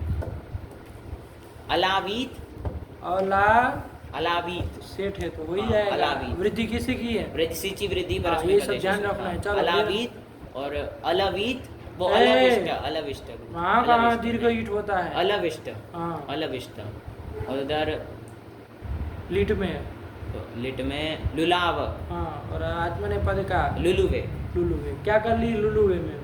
अलावीत, और ला अलावीत, सेठ है तो वही हाँ, जाएगा। अलावी। वृद्धि किसी की है? वृद्धि सिंची वृद्धि हाँ, परस्पर ये सब प्रदेश ध्यान से। रखना है। हाँ, चलो, अलावीत और अलवीत, वो ए, अलविष्ट अलविष्ट, वहाँ कहाँ अलविष्ट दीर्घ नहीं। ईट होता है? अलविष्ट, हाँ, अलविष्ट, और उधर लीट में। लिट में लुलाव, हाँ, और आत्मनेपद का लुलुवे, लुलुवे। क्या कर ली लुलुवे में?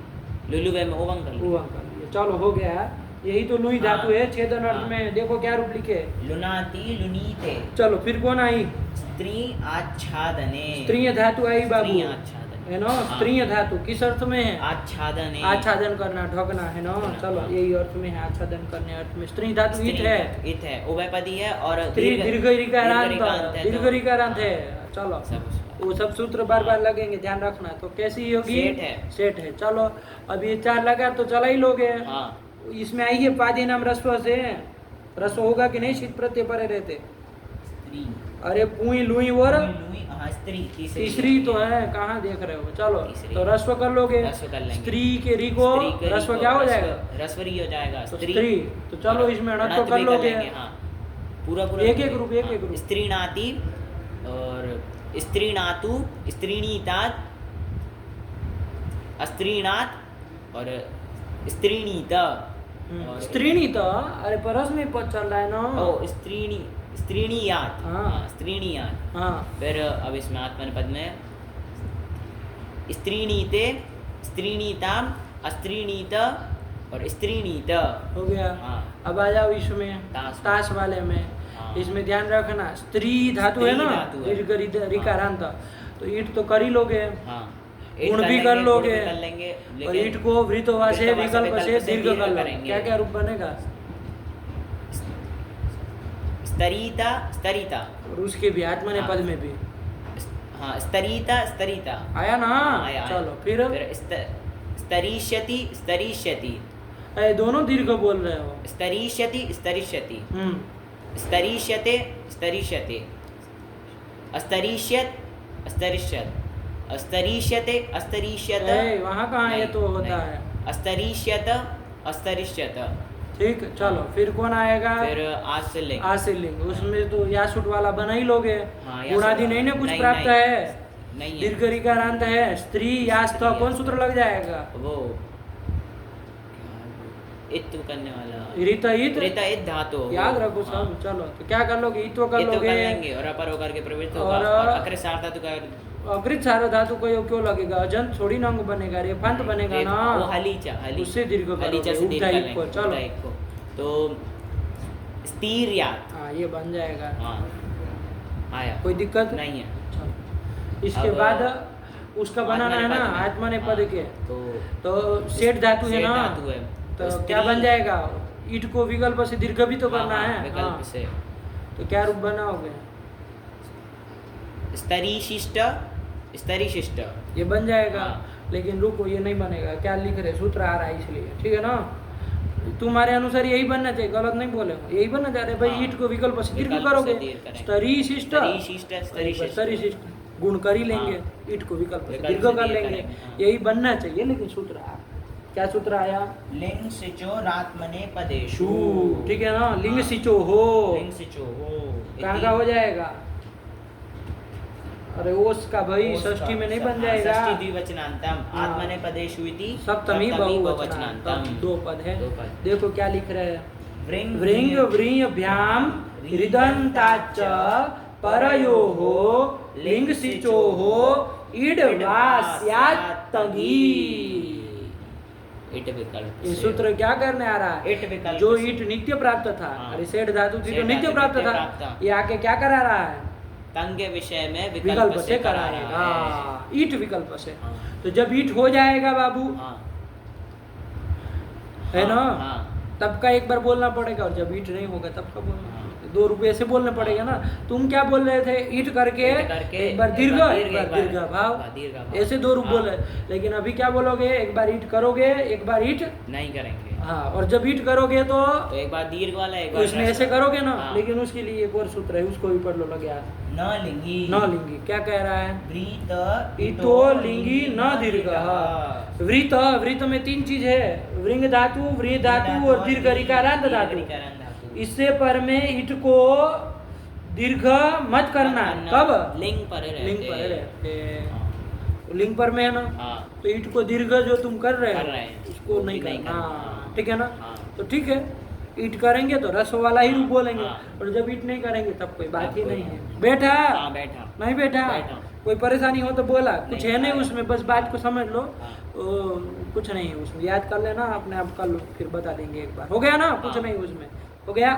लुलुवे में ओवंग कर हुआ कर लिया। चलो हो गया, यही तो लुई धातु हाँ। है छेदन अर्थ हाँ। में। देखो क्या रूप लिखे। लुनाति लुनीते, चलो फिर कौन आई? स्त्री आच्छादने, स्त्रीय धातु आई बाबू, स्त्री आच्छादने, है ना। हाँ। स्त्रीय धातु किस अर्थ में है? आच्छादने, आच्छादन करना, ढकना, है ना। ढकना, चलो हाँ। यही अर्थ में है, आच्छादन करने अर्थ में। स्त्री धातु ईट है, इत है, उभयपदी है, और स्त्री दीर्घ ऋकारांत, है दीर्घ तो- ऋकारांत है। चलो सब उसका। वो सब सूत्र बार बार लगेंगे, ध्यान रखना। तो कैसी होगी? सेठ है। सेठ है। चलो अब ये चार लगा तो चला ही लोगे। हाँ, इसमें आई है पादी नाम रस्व से, रस्व होगा कि नहीं? शीत प्रत्यय परे रहते। स्त्री, अरे पुई लुई और लुई, हाँ, स्त्री तीसरी तो है, कहाँ देख रहे हो? चलो तीसरी। तो रस्व कर लोगे। रस्व कर लेंगे। स्त्री के री को स्त्री के रस्व री क्या को हो रस्व- जाएगा? रस्वरी हो जाएगा, तो स्त्री। स्त्री। तो चलो इसमें णत्व णत्व कर भी लोगे। लेंगे, हाँ। पूरा पूरा एक एक रूप, एक एक रूप। स्त्रीणाति और स्त्रीणातु, स्त्रीणीतात, अस्त्रीणात और स्त्रीणीत, और स्त्रीणी तो, अरे परस में पद चल रहा है ना। ओ स्त्रीणी, स्त्रीणीयात, हाँ। हाँ, स्त्रीणीयात। हाँ, फिर अब इसमें आत्मनेपद में स्त्रीणीते, स्त्रीणीताम, अस्त्रीणीत और स्त्रीणीत, हो गया। हाँ। अब आ जाओ इसमें ताश। ताश वाले में। हाँ। इसमें ध्यान रखना, स्त्री धातु है स्त्री ना, धातु है। दीर्घ ऋकारांत, तो ईट तो कर ही लोगे। हाँ, गुण भी कर लोगे। गुण भी कर लेंगे, और लेकिन ईट को वृतवा से वृतवा से विकल्प से विकल्प से दीर्घ दीर्घ कर लो। करेंगे। क्या क्या रूप बनेगा? स्तरीता, स्तरीता, और उसके भी आत्मनेपद हाँ। में भी हाँ, स्तरीता, स्तरीता, आया ना। हाँ, आया, चलो फिर स्तरीष्यति, स्तरीष्यति, दोनों दीर्घ बोल रहे हो। स्तरीष्यति, स्तरीष्यति, स्तरीष्यते स्तरीष्यते अस्तरीष्यत अस्तरीष्यत अस्तरीष्यते अस्तरीष्यत वहाँ कहाँ ये तो होता है अस्तरीष्यत अस्तरीष्यत ठीक। चलो फिर कौन आएगा? फिर आश्रलिंग। आश्रलिंग उसमें तो यासुट वाला बना ही लोगे। हाँ, गुणादि नहीं ना कुछ प्राप्त है, नहीं है। दीर्घ ऋकारांत है, स्त्री यास्त, कौन सूत्र लग जाएगा? वो इत्व करने वाला ऋत इत ऋता इत धातु याद रखो सब। हाँ। चलो तो क्या कर लोगे? इत्व कर इत्व लोगे कर लेंगे और अपर होकर के प्रवृत्त होगा और और अग्र सार धातु का अग्रित सारा धातु को यो क्यों लगेगा? अजंत थोड़ी ना अंग बनेगा, रेफांत बनेगा ना, वो हलीचा उससे दीर्घ करोगे, हलीचा से दीर्घ कर उपधायिक को। लेंगे, चलो उपधायिक को। तो स्थिर याद हाँ ये बन जाएगा। हाँ आया, कोई दिक्कत नहीं है। चलो इसके अब बाद उसका बनाना है ना आत्मा ने पद के, तो सेठ धातु है ना, धातु है तो क्या बन जाएगा? ईट को विकल्प से दीर्घ भी तो करना है। विकल्प से तो क्या रूप बनाओगे? स्तरीशिष्ट स्तरीशिष्ट ये बन जाएगा। हाँ। लेकिन रुको ये नहीं बनेगा, क्या लिख रहे? सूत्र आ रहा है इसलिए, ठीक है ना? तुम्हारे अनुसार यही बनना चाहिए, गलत नहीं बोले, यही बनना चाह रहे भाई। हाँ। ईट को विकल्प से दीर्घ विकल्प से करोगे, दीर्घ करेंगे। स्तरीशिष्ट स्तरीशिष्ट स्तरीशिष्ट स्तरीशिष्ट गुण कर ही लेंगे, हाँ। ईट को विकल्प से विकल्प दीर्घ से कर दीर्घ लेंगे, करेंगे, हाँ। यही बनना चाहिए। लेकिन सूत्र आया, क्या सूत्र आया? लिंग सिचो रात्मने पदेषु, ठीक है ना? लिंग हाँ। सिचो हो, लिंग सिचो हो कहाँ का हो जाएगा? अरे ओस का भाई षष्ठी में नहीं बन जाएगा। षष्ठी द्विवचनांतम हाँ। आत्मने पदेषु इति सप्तमी बहुवचनांतम, बहुवचनांतम। दो पद है। दो पद। देखो क्या लिख रहे हैं? व्रिंग व्रिंग व्रीयभ्याम हृदंताच्च परयोः लिंग सिचोः ईड वास्यात्तगी। ईट विकल्प ये से। सूत्र क्या करने आ रहा है? ईट विकल्प जो से। ईट नित्य प्राप्त था, हाँ। अरे सेठ धातु थी तो सेठ नित्य धातु प्राप्त नित्य था, प्राप्त था। ये आके क्या करा रहा है? तंग के विषय में विकल्प से करा कराएगा। रहा है। ईट विकल्प से। हाँ। तो जब ईट हो जाएगा बाबू, हाँ। है ना, हाँ। तब का एक बार बोलना पड़ेगा, और जब ईट नहीं होगा तब का बोलना। हाँ। 2 रुपये से बोलना पड़ेगा ना। तुम क्या बोल रहे थे? ईट करके एक बार दीर्घ एक बार दीर्घ भाव, ऐसे 2 रूप बोले। लेकिन अभी क्या बोलोगे? एक बार ईट करोगे, एक बार ईट नहीं करेंगे। हाँ, और जब ईट करोगे तो एक बार दीर्घ वाला, एक बार उसमें ऐसे करोगे ना। लेकिन उसके लिए एक और सूत्र है, उसको भी पढ़ लो लग यार। न लिंगी न लिंगी क्या कह रहा है? व्रीत इतो लिंगी न दीर्घ। वृत, वृत में 3 चीज है, वृंग धातु, व्री धातु और दीर्घ ऋकारांत धातु। इससे पर में ईट को दीर्घ मत करना। कब? लिंग पर लिंग पर रहते, लिंग पर में है ना, तो ईट को दीर्घ जो तुम कर रहे हो उसको नहीं करना, ठीक है ना? तो ठीक है, ईट करेंगे तो रस वाला ही रूप बोलेंगे, और जब ईट नहीं करेंगे तब कोई बात ही नहीं है। बैठा नहीं बैठा, कोई परेशानी हो तो बोला, कुछ है नहीं उसमें, बस बात को समझ लो। कुछ नहीं है उसमें, याद कर लेना, अपने आप कर लो, फिर बता देंगे एक बार। हो गया ना? कुछ नहीं उसमें, हो गया।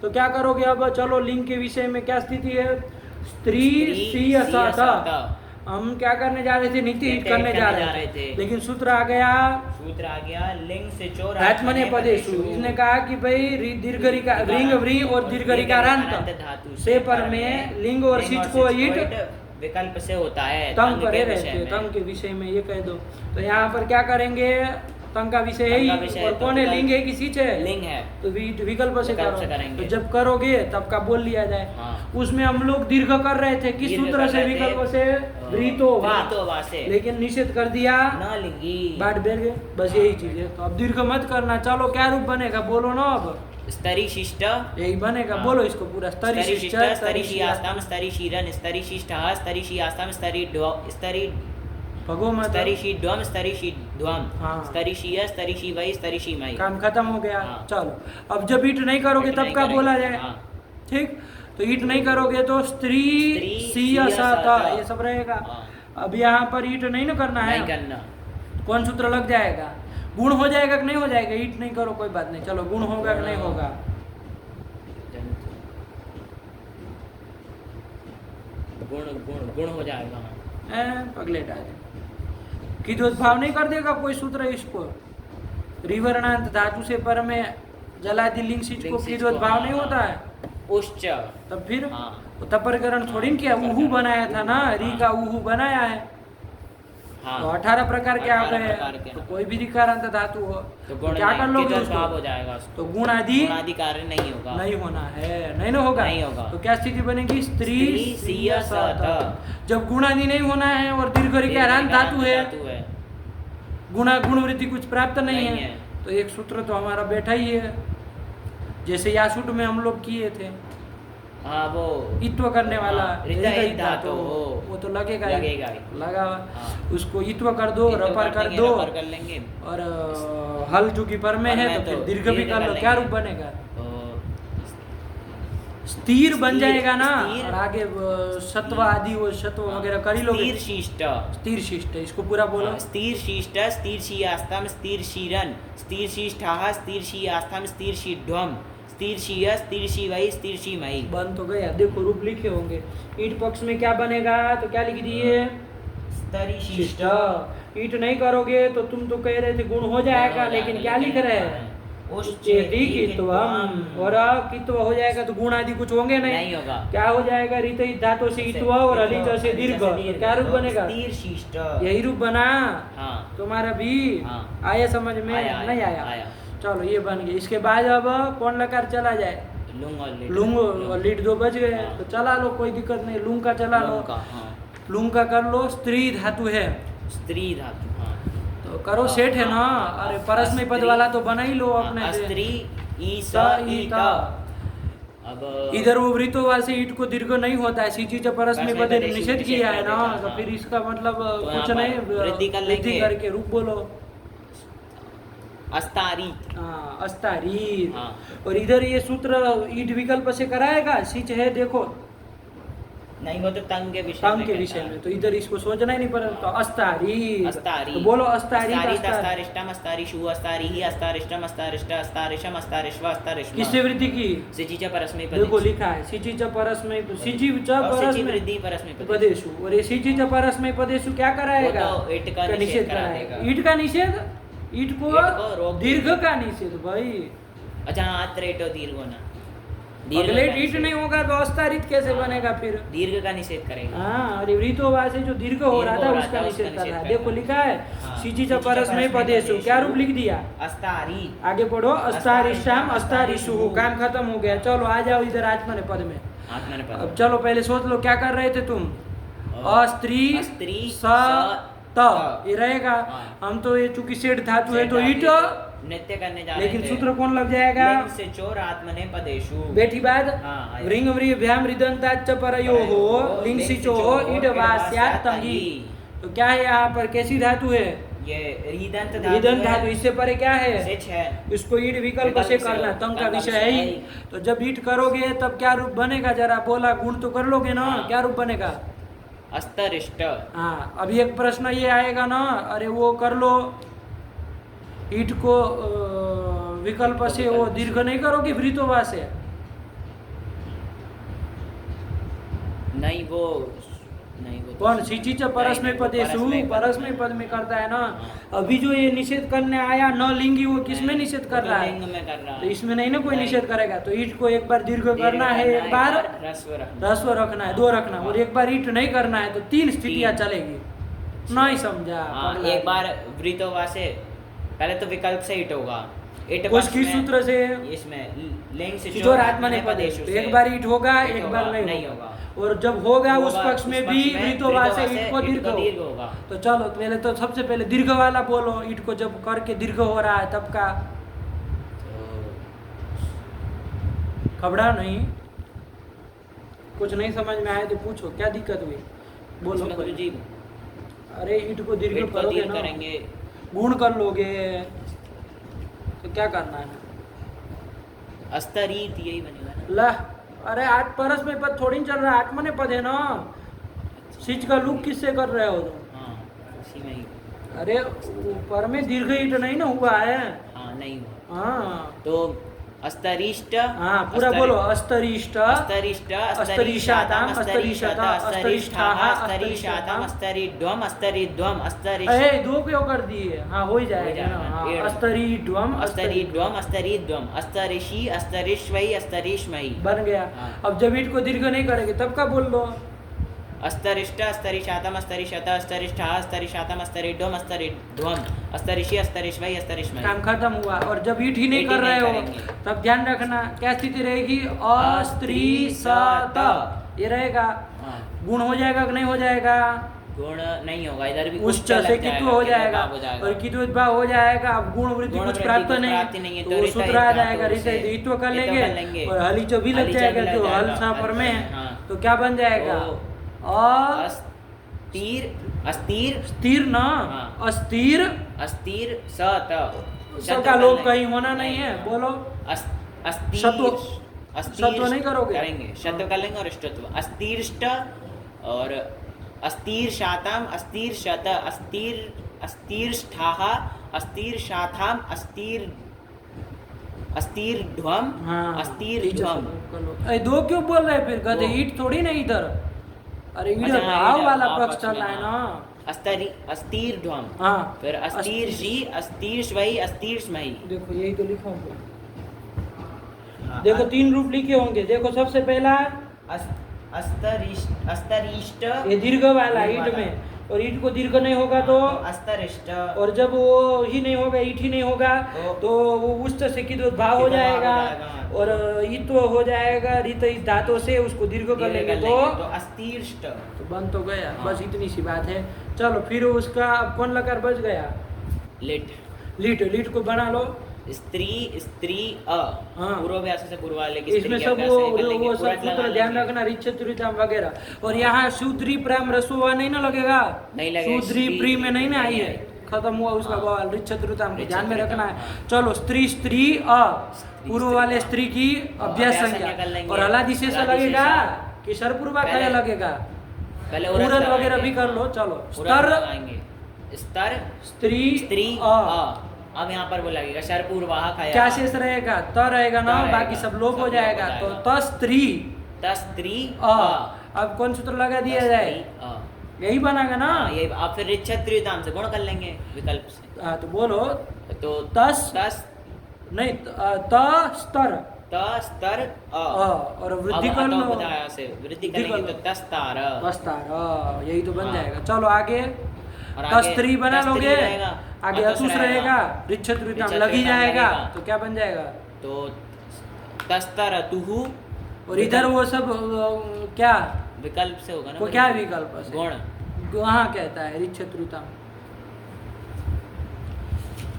तो क्या करोगे अब? चलो लिंग के विषय में क्या स्थिति है? स्त्री सी असा। हम क्या करने जा रहे थे? नित्य ईट करने जा रहे थे, लेकिन सूत्र आ गया लिंग से चोर आत्मने पदेषु। इसने कहा कि भाई दीर्घ रिंग व्री और दीर्घ ऋकारांत से पर में लिंग और सिच को ईट विकल्प से होता है, तंग परे रहते हैं, तंग के विषय में ये कह दो। तो यहाँ पर क्या करेंगे? तंग का विषय है ही, और कौन है? लिंग है कि सिच है? लिंग है, तो विकल्प से करेंगे। तो जब करोगे तब का बोल लिया जाए। हाँ। उसमें हम लोग दीर्घ कर रहे थे, किस सूत्र से? विकल्प से, व्रीतो वा से। लेकिन निषेध कर दिया न लिंगी, बाट बैठ गए, बस यही चीज है। तो अब दीर्घ मत करना। चलो क्या रूप बनेगा? बोलो ना अब। स्तरीशिष्ट यही बनेगा, बोलो इसको पूरा। स्तरीशिष्ट स्तरीशियास्तम स्तरीशीरन स्तरीशिष्टः स्तरीशियास्तम स्तरी भगो मत। स्तरीशीध्वम स्तरीशीध्वम हाँ। स्तरीशीय स्तरीशीवै स्तरीशीमयि। काम खत्म हो गया। हाँ। चलो अब जब ईट नहीं करोगे ईट तब नहीं का करेंगे, बोला जाए। हाँ। ठीक, तो ईट नहीं करोगे तो स्त्री सी असाता ये सब रहेगा। हाँ। अब यहाँ पर ईट नहीं ना करना है, नहीं करना। कौन सूत्र लग जाएगा? गुण हो जाएगा कि नहीं हो जाएगा? ईट नहीं करो कोई बात नहीं, चलो गुण होगा कि नहीं होगा? गुण हो जाएगा। पगले डाले की भाव नहीं कर देगा कोई सूत्र इसको। रिवर्णांत धातु से पर में जलादि लिंग सिच को की भाव नहीं होता है उच्च, तब फिर हाँ। तपरकरण थोड़ी न किया, उहू बनाया था ना, री का उहू बनाया है। हाँ। तो 18 प्रकार के आ 18 गए, प्रकार के तो हाँ। कोई भी ऋकारांत धातु हो तो तो गुण क्या कर लोगे तो उसको? साफ हो जाएगा उसको। तो गुण आदि गुणादि कार्य नहीं होगा। नहीं होना है, नहीं ना होगा। नहीं होगा। तो क्या स्थिति बनेगी? स्त्री स्त्री सीय सीय सत। सत। जब गुण आदि नहीं होना है और दीर्घ ऋकारांत धातु है, गुण वृत्ति कुछ प्राप्त नहीं है, तो एक सूत्र तो हमारा बैठा ही है, जैसे यासूट में हम लोग किए थे। हाँ वो इत्व करने वाला हृदय धातु हो, वो तो लगेगा ही। लगेगा ही। लगा। हाँ। उसको इत्व कर दो, रपर कर दो, रपर कर लेंगे। और हल चूंकि पर में है तो फिर दीर्घ भी कर लो, क्या रूप बनेगा? स्थिर बन जाएगा ना। स्थिर। और आगे सत्व आदि वो सत्व वगैरह कर ही लोगे। स्थिर शिष्ट। स्थिर शिष्ट, इसको पूरा बोलो। स्थिर शिष्ट, स्थिर शीयास्तम, स्थिर शीरन, स्थिर शिष्टाः, स्थिर शीयास्तम, स्थिर शीध्वम, स्थिर शीय, स्थिर शिवै, स्थिर शिमै। बन तो गया। देखो रूप लिखे होंगे। ईट पक्ष में क्या बनेगा? तो क्या लिख दिए? स्तरी शिष्ट। ईट नहीं करोगे तो तुम तो कह रहे थे गुण हो जाएगा, लेकिन क्या लिख रहे हैं? उच्चेति कित्वम। और कित्व हो जाएगा तो गुण आदि कुछ होंगे नहीं होगा। क्या हो जाएगा? रित धातु से इत्व और अलित से दीर्घ। तो क्या रूप बनेगा? स्थिर शिष्ट। यही रूप बना। हाँ। तुम्हारा भी हाँ। आया समझ में? नहीं आया। चलो ये बन गया। इसके बाद अब कौन लकार चला जाए? लुंग और लीड दो बज गए। हाँ। तो चला लो, कोई दिक्कत नहीं। लुंग का चला लो। लुंग का कर लो। स्त्री धातु है, स्त्री धातु। तो करो सेठ है ना। अरे परस्मय पद वाला तो बना ही लो अपने से। स्त्री ईस ईट। अब इधर वो वृत्तोवा से ईट को दीर्घ नहीं होता है, सीची च परस्मय पद निषेध किया है ना, तो फिर इसका मतलब कुछ नहीं, वृद्धि करके रूप बोलो। अस्तारीत। हाँ, अस्तारीत। हाँ। और इधर ये सूत्र ईट विकल्प से कराएगा। सिच है देखो, नहीं वो तो तंग के विषय में, तो इधर इसको सोचना ही नहीं पड़ा। तो अस्तारी, अस्तारी। तो बोलो अस्तारी। अस्तारिष्टम, अस्तारिषु, अस्तारिहि, अस्तारिष्टम, अस्तारिष्ट, अस्तारिषम, अस्तारिष्व, अस्तारिष्म। किससे वृद्धि की? सिचि च परस्मै देखो लिखा है सिचि च परस्मै, सिचि च परस्मै वृद्धि परस्मै पदेषु। और ये सिचि च परस्मै पदेषु क्या कराएगा? वो तो ईट का निषेध कराएगा। ईट का निषेध, ईट को दीर्घ का निषेध भाई। अच्छा आत्रेटो दीर्घ होना। अगले ईट नहीं होगा तो अस्तारित कैसे बनेगा फिर? दीर्घ का निषेध करेगा। हाँ, और वृत्तोवा से जो दीर्घ हो रहा था उसका निषेध कर रहा है। देखो लिखा है सिचि च परस्मै पदेषु, क्या रूप लिख दिया? अस्तारी। आगे पढ़ो। अस्तारिष्टाम, अस्तारिषु। काम खत्म हो गया। चलो आ जाओ इधर आत्मने पद में। आत्मने पद। अब चलो पहले सोच लो क्या कर रहे थे तुम? अस्त्री स ये रहेगा। हम तो ये चूंकि सेठ धातु है तो ईट नित्य करने जा रहे थे। लेकिन सूत्र कौन लग जाएगा? लिंग से चोर आत्मने पदेषु। बैठी बात। हाँ, रिंग व्याम रिदंताच्च परयो हो, लिंग सिचो हो, ईड वास्यात् तंगी। तो क्या है यहाँ पर? कैसी धातु है? ये रिदंत धातु। इससे परे क्या है? सिच है। इसको ईड विकल्प से करना, तंग का विषय है ही। तो जब ईट करोगे तब क्या रूप बनेगा? जरा बोला, गुण तो कर लोगे ना। क्या रूप बनेगा? अस्तरिष्ट। हाँ, अभी एक प्रश्न ये आएगा ना, अरे वो कर लो, ईट को विकल्प से वो दीर्घ नहीं करोगे वृत्तोवा से? नहीं वो कौन? सिचि च परस्मै पदेषु, परस्मै पद में करता है ना। अभी जो ये निषेध करने आया न लिंगी, वो किसमें निषेध कर रहा है? लिंग में कर रहा है। तो इसमें नहीं ना कोई निषेध करेगा। तो ईट को एक बार दीर्घ करना है, एक बार ह्रस्व रखना है, 2 रखना, और एक बार ईट नहीं करना है। तो 3 स्थितियां चलेगी। नहीं समझा? एक बार वृत्तोवा से पहले तो विकल्प से ईट होगा। कुछ किस सूत्र से? इसमें लिंग से चोर आत्मने पदेषु। एक बार ईट होगा, एक बार नहीं होगा। और जब होगा उस पक्ष में भी वृत्तोवा से ईट को दीर्घ होगा। तो चलो पहले तो सबसे पहले दीर्घ वाला बोलो। ईट को जब करके दीर्घ हो रहा है तब का। खबड़ा नहीं, कुछ नहीं समझ में आया तो पूछो, क्या दिक्कत हुई? बोलो जी। अरे ईट को दीर्घ करोगे ना, गुण कर लोगे तो क्या करना है? अस्तरीत यही बनेगा ना। ला, अरे आज परस्मय पद थोड़ी चल रहा है, आत्मने पद है ना। सिच का लुक किससे कर रहे हो तुम? हाँ, उसी में ही। अरे ऊपर में दीर्घ ईट नहीं ना हुआ है। हाँ, नहीं हुआ। हाँ, तो अस्तरिष्ट। हाँ पूरा बोलो। अस्तरिष्ट, अस्तरिष्ट, अस्तरिषाताम, अस्तरिषता, अस्तरिष्ठाः, अस्तरिषाताम, अस्तरिद्वम, अस्तरिद्वम, ए 2 क्यों कर दिए? हाँ हो ही जाएगा ना। अस्तरिद्वम, अस्तरिद्वम, अस्तरिद्वम, अस्तरिषि, अस्तरिष्वै, अस्तरिष्मै। बन गया। अब जब ईट को दीर्घ नहीं करेंगे तब का बोल लो? अस्तरिष्ट अस्तरिशातम अस्तरिशत अस्तरिष्ठा अस्तरिशातम अस्तरिड्वम अस्तरिध्वम अस्तरिषि अस्तरिश्वै अस्तरिश्मै। काम खत्म हुआ। और जब ईट ही नहीं कर रहे हो तब ध्यान रखना क्या स्थिति रहेगी, अस्त्रीसत ये रहेगा। गुण हो जाएगा कि नहीं हो जाएगा, गुण नहीं होगा, इधर भी उच्च से कित्व हो जाएगा और कित्व भाव हो जाएगा। अब गुण वृद्धि कुछ प्राप्त नहीं तो वो सूत्र आ जाएगा, ऋत्व कर लेंगे और हली जो भी लग जाएगा तो हल पर में तो क्या बन जाएगा, अस्थिर अस्थिर स्थिर ना, अस्थिर अस्थिर सत सबका लोग कहीं होना नहीं है, बोलो अस्थिर सत्व नहीं करोगे, करेंगे शत्व कर लेंगे और इष्टत्व। अस्थिरष्ट और अस्थिर शाताम अस्थिर शत अस्थिर अस्थिरष्ठाः अस्थिर शाताम अस्थिर अस्थिर ध्वम अस्थिर ध्वम। अरे दो क्यों बोल रहे फिर, गधे ईट थोड़ी ना इधर, अरे ईट भाव वाला पक्ष चल रहा है ना। अस्थिर ध्वम, हाँ फिर अस्थिर जी अस्थिर स्वई अस्थिर स्मई। देखो यही तो लिखा होगा, देखो 3 रूप लिखे होंगे। देखो सबसे पहला अस्तरिष्ट ये दीर्घ वाला ईट में, और ईट को दीर्घ नहीं होगा तो अस्तरिष्ट, और जब वो ही नहीं होगा ईट ही नहीं होगा तो वो उच्च से कित भाव हो जाएगा और ईत्व हो जाएगा, रित इस धातु से उसको दीर्घ कर लेंगे तो अस्थिरष्ट तो बन तो गया। बस इतनी सी बात है। चलो फिर उसका कौन लकार बच गया, लिट लिट, लिट को बना लो। स्त्री स्त्री अ पूर्वाभ्यास से पूर्वाले की इसमें सब वो सब सूत्र ध्यान रखना, रिच चतुरिताम वगैरह। और यहाँ शूद्री प्राम रसुआ नहीं ना लगेगा, शूद्री प्री में नहीं ना आई है, खत्म हुआ उसका बवाल। रिच चतुरिताम को ध्यान में रखना है। चलो स्त्री स्त्री अ पूर्व वाले स्त्री की अभ्यास संज्ञा, और हलादी शेष लगेगा कि सरपूर्वा क्या लगेगा, पूरन वगैरह भी कर लो। चलो स्तर स्तर स्त्री स्त्री अ, अब यहाँ पर वो लगेगा शरपूर्वाह क्या शेष रहेगा, त रहेगा ना, बाकी सब लोप हो जाएगा तो तस्त्री तस्त्री अ। अब कौन सूत्र लगा दिया जाए, यही बनेगा ना, ये आप फिर रिच्छत्रिताम से गुण कर लेंगे विकल्प से। हाँ तो बोलो तो तस तस नहीं त स्तर त स्तर अ, और वृद्धि कर लो, बताया से वृद्धि करेंगे तो तस्तार तस्तार, यही तो बन जाएगा। चलो आगे तस्त्री बना लोगे, आगे अतुष रहेगा, रिच्छत्रिताम लग ही जाएगा तो क्या बन जाएगा, तो तस्तर तुहु, और इधर वो सब क्या विकल्प से होगा ना, वो क्या विकल्प से गुण कहाँ कहता है, रिच्छत्रिताम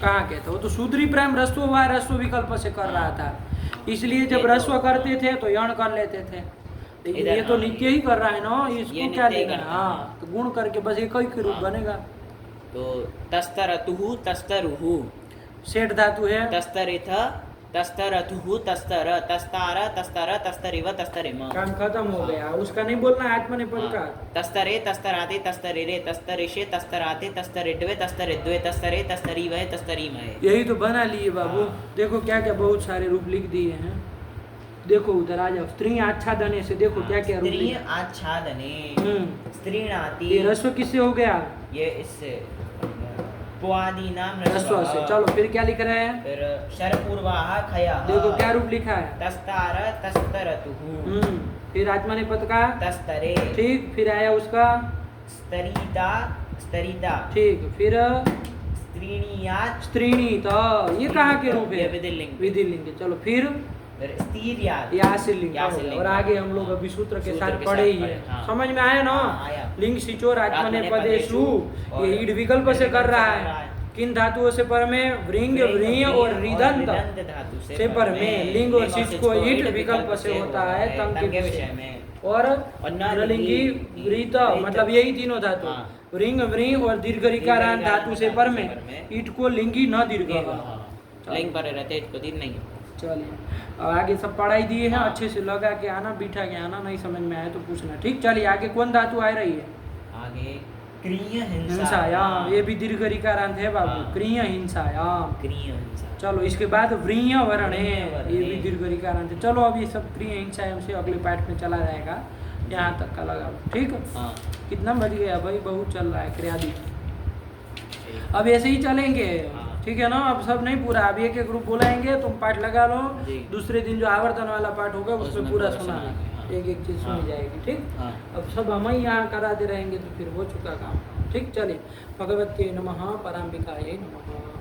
कहाँ कहता है, वो तो शूद्री प्रेम रस्व हुआ, रस्व विकल्प से कर रहा था, इसलिए जब रस्व करते थे तो यण कर लेते थे, लेकिन ये तो नित्य ही कर रहा है ना, इसको क्या लेना। हाँ तो गुण करके बस एक ही रूप बनेगा। तो तस्तरतुहु तस्तरुहु सेठ धातु है, तस्तरिथ तस्तरतुहु तस्तर तस्तार तस्तर तस्तरिव तस्तरिम। काम खत्म हो गया, उसका नहीं बोलना है आत्मनेपद का। तस्तरे तस्तराते तस्तरिरे तस्तरिषे तस्तराते तस्तरिड्वे तस्तरिद्वे तस्तरे तस्तरीवहे तस्तरीमहे। यही तो बना लिए बाबू। देखो क्या क्या बहुत सारे रूप लिख दिए हैं। देखो उधर आ जाओ, स्त्री आच्छादने से देखो क्या क्या रूप स्त्री आच्छादने स्त्रीणाति, ये रस्व किससे हो गया, ये इससे पुआदि नाम रस्व से। चलो फिर क्या लिख रहे हैं, फिर शरपूर्वाः खयः, देखो क्या रूप लिखा है, तस्तार तस्तरतुहु, फिर आत्मनेपद का तस्तरे, ठीक, फिर आया उसका स्तरीता स्तरीता, ठीक, फिर स्त्रीणीयात् स्त्रीणीत, ये कहाँ के रूप है, विधिलिंग विधिलिंग। चलो फिर स्त्रीर्यात्, या से लिंग, और आगे हम लोग अभी सूत्र के साथ पढ़े ही है, समझ में आया ना। लिंग सिचोर आत्मनेपदेषु, ये ईड विकल्प से कर रहा है। किन धातुओं से पर में, वृंग व्रीय और रिदंत से पर में, लिंग और सिच को ईट विकल्प से होता है तंग के विषय में, और नलिंगी वृत, मतलब यही तीनों धातु, वृंग व्रीय और दीर्घ ऋकारांत धातु से पर में, ईट को लिंगी न दीर्घ, लिंग पर रहते ईट को दीर्घ नहीं। चलिए अब आगे सब पढ़ाई दिए हैं, अच्छे से लगा के आना, बिठा के आना, नहीं समझ में आए तो पूछना, ठीक। चलिए आगे कौन धातु आ रही है, आगे क्रिय हिंसायाम, ये भी दीर्घ ऋकारांत है बाबू, क्रिय हिंसायाम, क्रिय हिंसा। चलो इसके बाद व्रीय वर्ण है, ये भी दीर्घ ऋकारांत है। चलो अब ये सब क्रिय हिंसायाम से अगले पाठ में चला जाएगा, यहाँ तक का लगा, ठीक। कितना बज गया भाई, बहुत चल रहा है क्रियादि, अब ऐसे ही चलेंगे, ठीक है ना। अब सब नहीं पूरा, अब एक एक ग्रुप बुलाएंगे, तुम पाठ लगा लो, दूसरे दिन जो आवर्तन वाला पाठ होगा उसमें पूरा सुना। एक एक चीज़ सुनी हाँ। जाएगी, ठीक। हाँ। अब सब हम ही यहाँ कराते रहेंगे तो फिर हो चुका काम, ठीक। चलिए, भगवते नमः, पराम्बिकायै नमः।